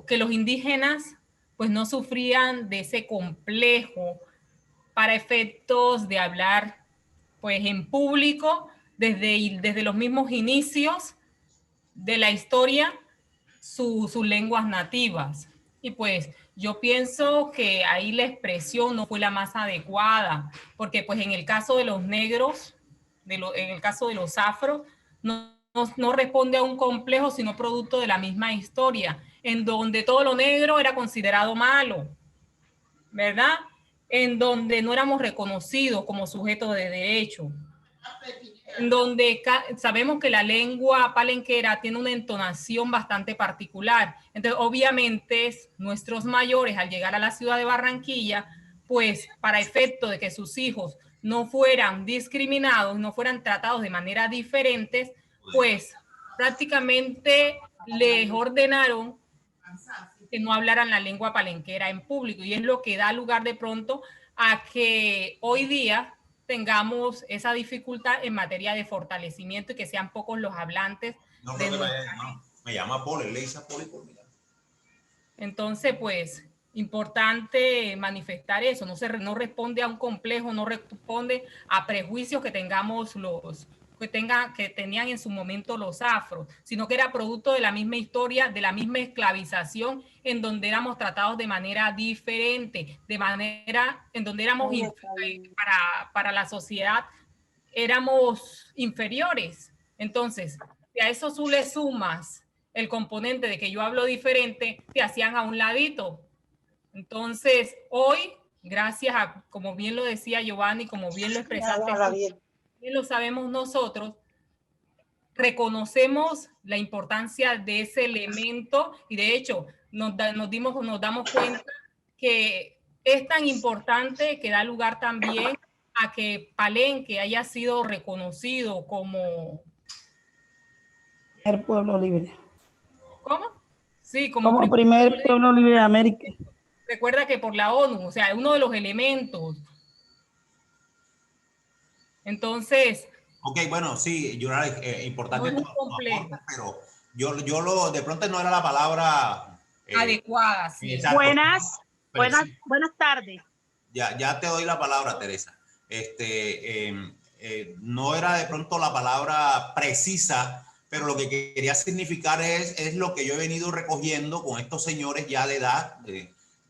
que los indígenas pues no sufrían de ese complejo para efectos de hablar pues en público desde los mismos inicios de la historia sus lenguas nativas. Y pues yo pienso que ahí la expresión no fue la más adecuada, porque pues en el caso de los negros, en el caso de los afros, no responde a un complejo, sino producto de la misma historia, en donde todo lo negro era considerado malo, ¿verdad? En donde no éramos reconocidos como sujetos de derecho, en donde sabemos que la lengua palenquera tiene una entonación bastante particular. Entonces, obviamente, nuestros mayores, al llegar a la ciudad de Barranquilla, pues para efecto de que sus hijos no fueran discriminados, no fueran tratados de manera diferente, pues prácticamente les ordenaron que no hablaran la lengua palenquera en público, y es lo que da lugar de pronto a que hoy día tengamos esa dificultad en materia de fortalecimiento y que sean pocos los hablantes. No creo que me llama Poli, le dice a Poli por mirar. Entonces, pues, importante manifestar eso, no responde a un complejo, no responde a prejuicios que tengamos que tenían en su momento los afros, sino que era producto de la misma historia, de la misma esclavización, en donde éramos tratados de manera diferente, en donde éramos para la sociedad éramos inferiores. Entonces, si a eso tú le sumas el componente de que yo hablo diferente, te hacían a un ladito. Entonces, hoy, gracias a, como bien lo decía Giovanni, como bien lo expresaste, bien lo sabemos nosotros, reconocemos la importancia de ese elemento y de hecho nos damos cuenta que es tan importante que da lugar también a que Palenque haya sido reconocido como El pueblo libre. ¿cómo? Sí, como primer pueblo libre de América. Recuerda que por la ONU, o sea, uno de los elementos. Entonces, Ok, bueno, sí, Yurali, importante Muy tu complejo. aporte, pero de pronto no era la palabra Adecuada, sí. exacto. Buenas tardes. Ya te doy la palabra, Teresa. No era de pronto la palabra precisa, pero lo que quería significar es lo que yo he venido recogiendo con estos señores ya de edad,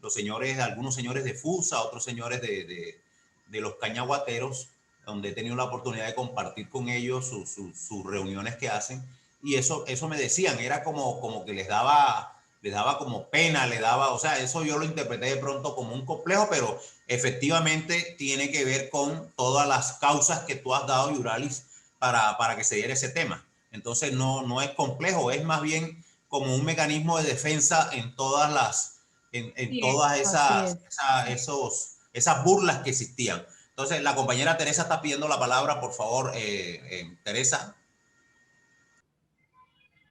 los señores, algunos señores de FUSA, otros señores de los cañaguateros, donde he tenido la oportunidad de compartir con ellos sus reuniones que hacen. Y eso me decían, era como que les daba como pena, o sea, eso yo lo interpreté de pronto como un complejo, pero efectivamente tiene que ver con todas las causas que tú has dado, Yuralis, para que se diera ese tema. Entonces no es complejo, es más bien como un mecanismo de defensa en todas esas burlas que existían. Entonces, la compañera Teresa está pidiendo la palabra, por favor, Teresa.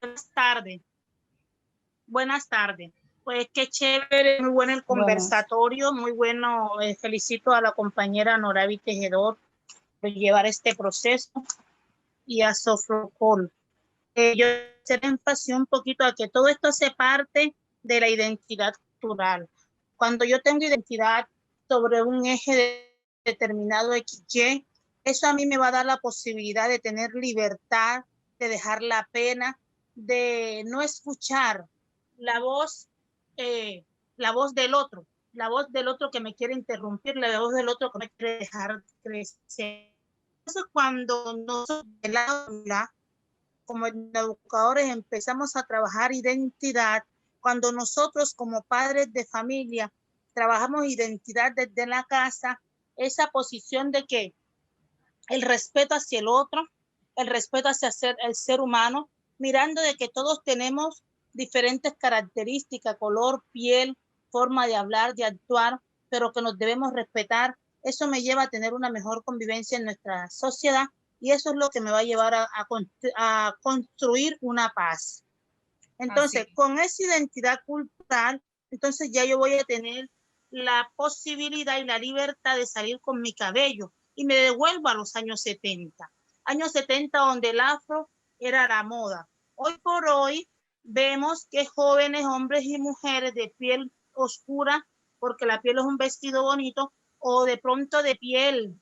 Buenas tardes. Buenas tardes. Pues qué chévere, muy bueno el Buenas. conversatorio, muy bueno. Felicito a la compañera Noravi Tejedor por llevar este proceso y a Sofrocol. Yo hacer énfasis un poquito a que todo esto hace parte de la identidad cultural. Cuando yo tengo identidad sobre un eje determinado XY, eso a mí me va a dar la posibilidad de tener libertad, de dejar la pena, de no escuchar la voz del otro, la voz del otro que me quiere interrumpir, la voz del otro que me quiere dejar crecer. Eso cuando nosotros de la aula, como educadores, empezamos a trabajar identidad, cuando nosotros como padres de familia trabajamos identidad desde la casa, esa posición de que el respeto hacia el otro, el respeto hacia el ser humano, mirando de que todos tenemos diferentes características, color, piel, forma de hablar, de actuar, pero que nos debemos respetar. Eso me lleva a tener una mejor convivencia en nuestra sociedad y eso es lo que me va a llevar a construir una paz. Entonces, con esa identidad cultural, entonces ya yo voy a tener la posibilidad y la libertad de salir con mi cabello y me devuelvo a los años 70. Años 70 donde el afro era la moda. Hoy por hoy vemos que jóvenes, hombres y mujeres de piel oscura, porque la piel es un vestido bonito, o de pronto de piel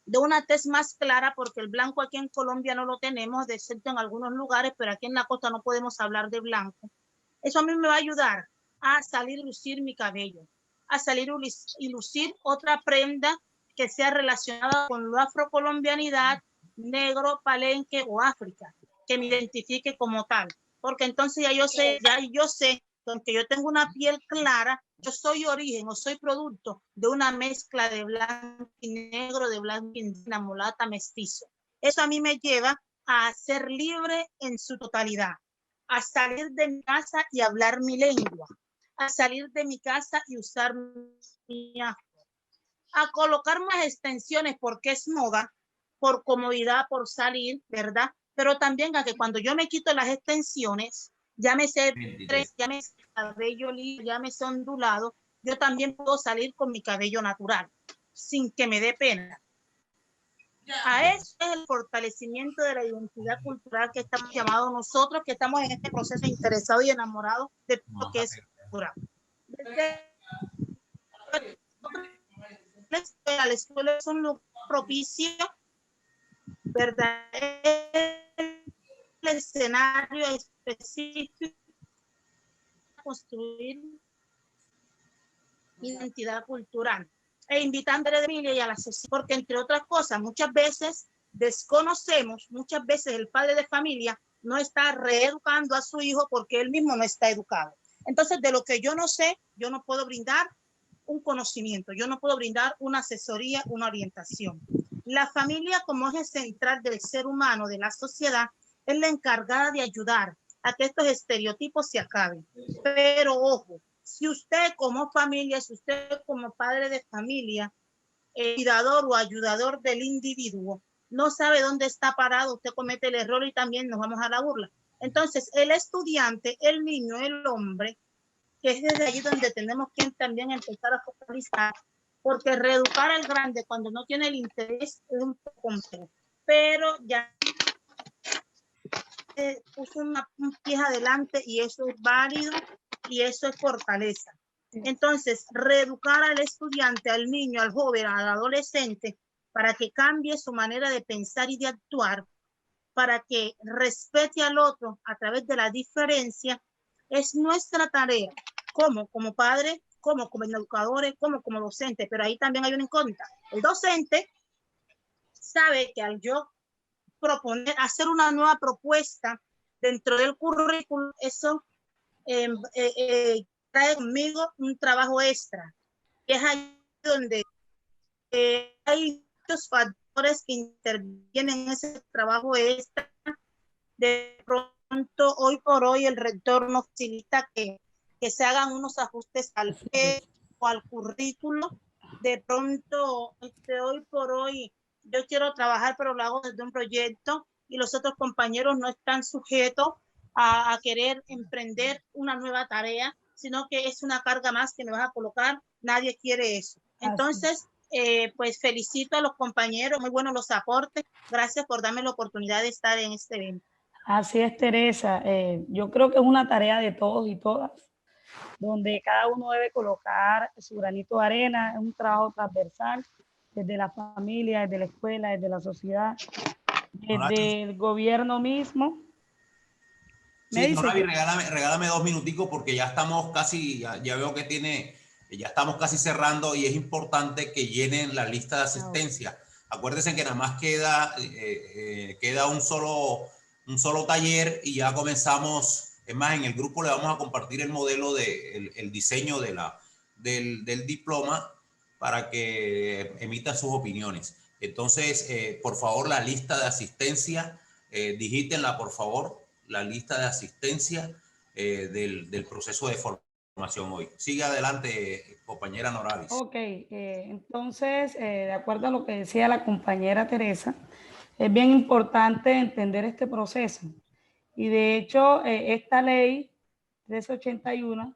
de una tez más clara, porque el blanco aquí en Colombia no lo tenemos, excepto en algunos lugares, pero aquí en la costa no podemos hablar de blanco. Eso a mí me va a ayudar a salir y lucir mi cabello, a salir y lucir otra prenda que sea relacionada con la afrocolombianidad, negro, palenque o África, que me identifique como tal. Porque entonces ya yo sé que aunque yo tengo una piel clara, yo soy origen o soy producto de una mezcla de blanco y negro, de blanco y indígena, mulata, mestizo. Eso a mí me lleva a ser libre en su totalidad, a salir de mi casa y hablar mi lengua, a salir de mi casa y usar mi afro, a colocar más extensiones porque es moda, por comodidad, por salir, ¿verdad? Pero también a que cuando yo me quito las extensiones, llámese tres, llámese cabello liso, llámese ondulado, yo también puedo salir con mi cabello natural, sin que me dé pena. A eso es el fortalecimiento de la identidad cultural que estamos llamados nosotros, que estamos en este proceso interesados y enamorados de lo que es cultura. La escuela es un lugar propicio, ¿verdad? El escenario específico para construir identidad cultural e invitando a la familia y a la sociedad, porque entre otras cosas, muchas veces desconocemos, muchas veces el padre de familia no está reeducando a su hijo porque él mismo no está educado. Entonces, de lo que yo no sé, yo no puedo brindar un conocimiento, yo no puedo brindar una asesoría, una orientación. La familia como eje central del ser humano, de la sociedad, es la encargada de ayudar a que estos estereotipos se acaben. Pero ojo, si usted como familia, si usted como padre de familia, cuidador o ayudador del individuo, no sabe dónde está parado, usted comete el error y también nos vamos a la burla. Entonces, el estudiante, el niño, el hombre, que es desde allí donde tenemos que también empezar a focalizar, porque reeducar al grande cuando no tiene el interés es un poco complejo. pero ya puso un pie adelante y eso es válido y eso es fortaleza. Entonces, reeducar al estudiante, al niño, al joven, al adolescente, para que cambie su manera de pensar y de actuar, para que respete al otro a través de la diferencia, es nuestra tarea, como padres, como educadores, como docentes, pero ahí también hay una incógnita. El docente sabe que al yo proponer, hacer una nueva propuesta dentro del currículum, eso trae conmigo un trabajo extra. Y es ahí donde hay muchos factores que intervienen en ese trabajo extra. De pronto, hoy por hoy, el rector nos facilita que se hagan unos ajustes al PE o al currículo. De pronto, hoy por hoy, yo quiero trabajar, pero lo hago desde un proyecto y los otros compañeros no están sujetos a querer emprender una nueva tarea, sino que es una carga más que me vas a colocar. Nadie quiere eso. Entonces, pues felicito a los compañeros, muy buenos los aportes. Gracias por darme la oportunidad de estar en este evento. Así es, Teresa. Yo creo que es una tarea de todos y todas, donde cada uno debe colocar su granito de arena. Es un trabajo transversal, desde la familia, desde la escuela, desde la sociedad, desde el gobierno mismo. Sí, Noravi, regálame 2 minuticos porque ya estamos casi, ya veo que ya estamos casi cerrando y es importante que llenen la lista de asistencia. Acuérdense que nada más queda un solo taller y ya comenzamos. Es más, en el grupo le vamos a compartir el modelo el diseño del diploma para que emita sus opiniones. Entonces, por favor, la lista de asistencia, digítenla, por favor, la lista de asistencia del proceso de formación hoy. Sigue adelante, compañera Noravis. Ok, entonces, de acuerdo a lo que decía la compañera Teresa, es bien importante entender este proceso. Y de hecho, esta ley 381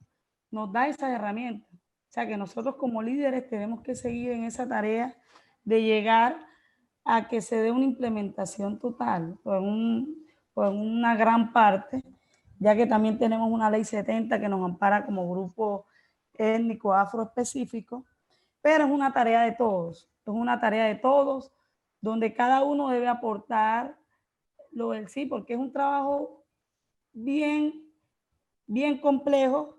nos da esas herramientas. O sea, que nosotros como líderes tenemos que seguir en esa tarea de llegar a que se dé una implementación total o en una gran parte, ya que también tenemos una ley 70 que nos ampara como grupo étnico afroespecífico, pero es una tarea de todos, donde cada uno debe aportar lo del sí, porque es un trabajo bien complejo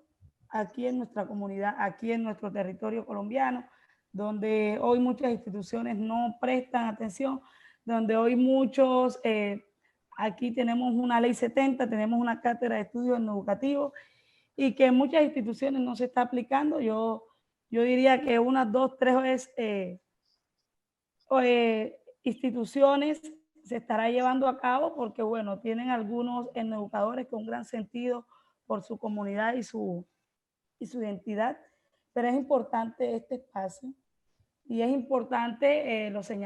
aquí en nuestra comunidad, aquí en nuestro territorio colombiano, donde hoy muchas instituciones no prestan atención, donde hoy muchos, aquí tenemos una ley 70, tenemos una cátedra de estudios educativos y que en muchas instituciones no se está aplicando. Yo diría que unas 2, 3 instituciones se estará llevando a cabo porque, bueno, tienen algunos educadores con gran sentido por su comunidad y su identidad, pero es importante este espacio y es importante lo señalado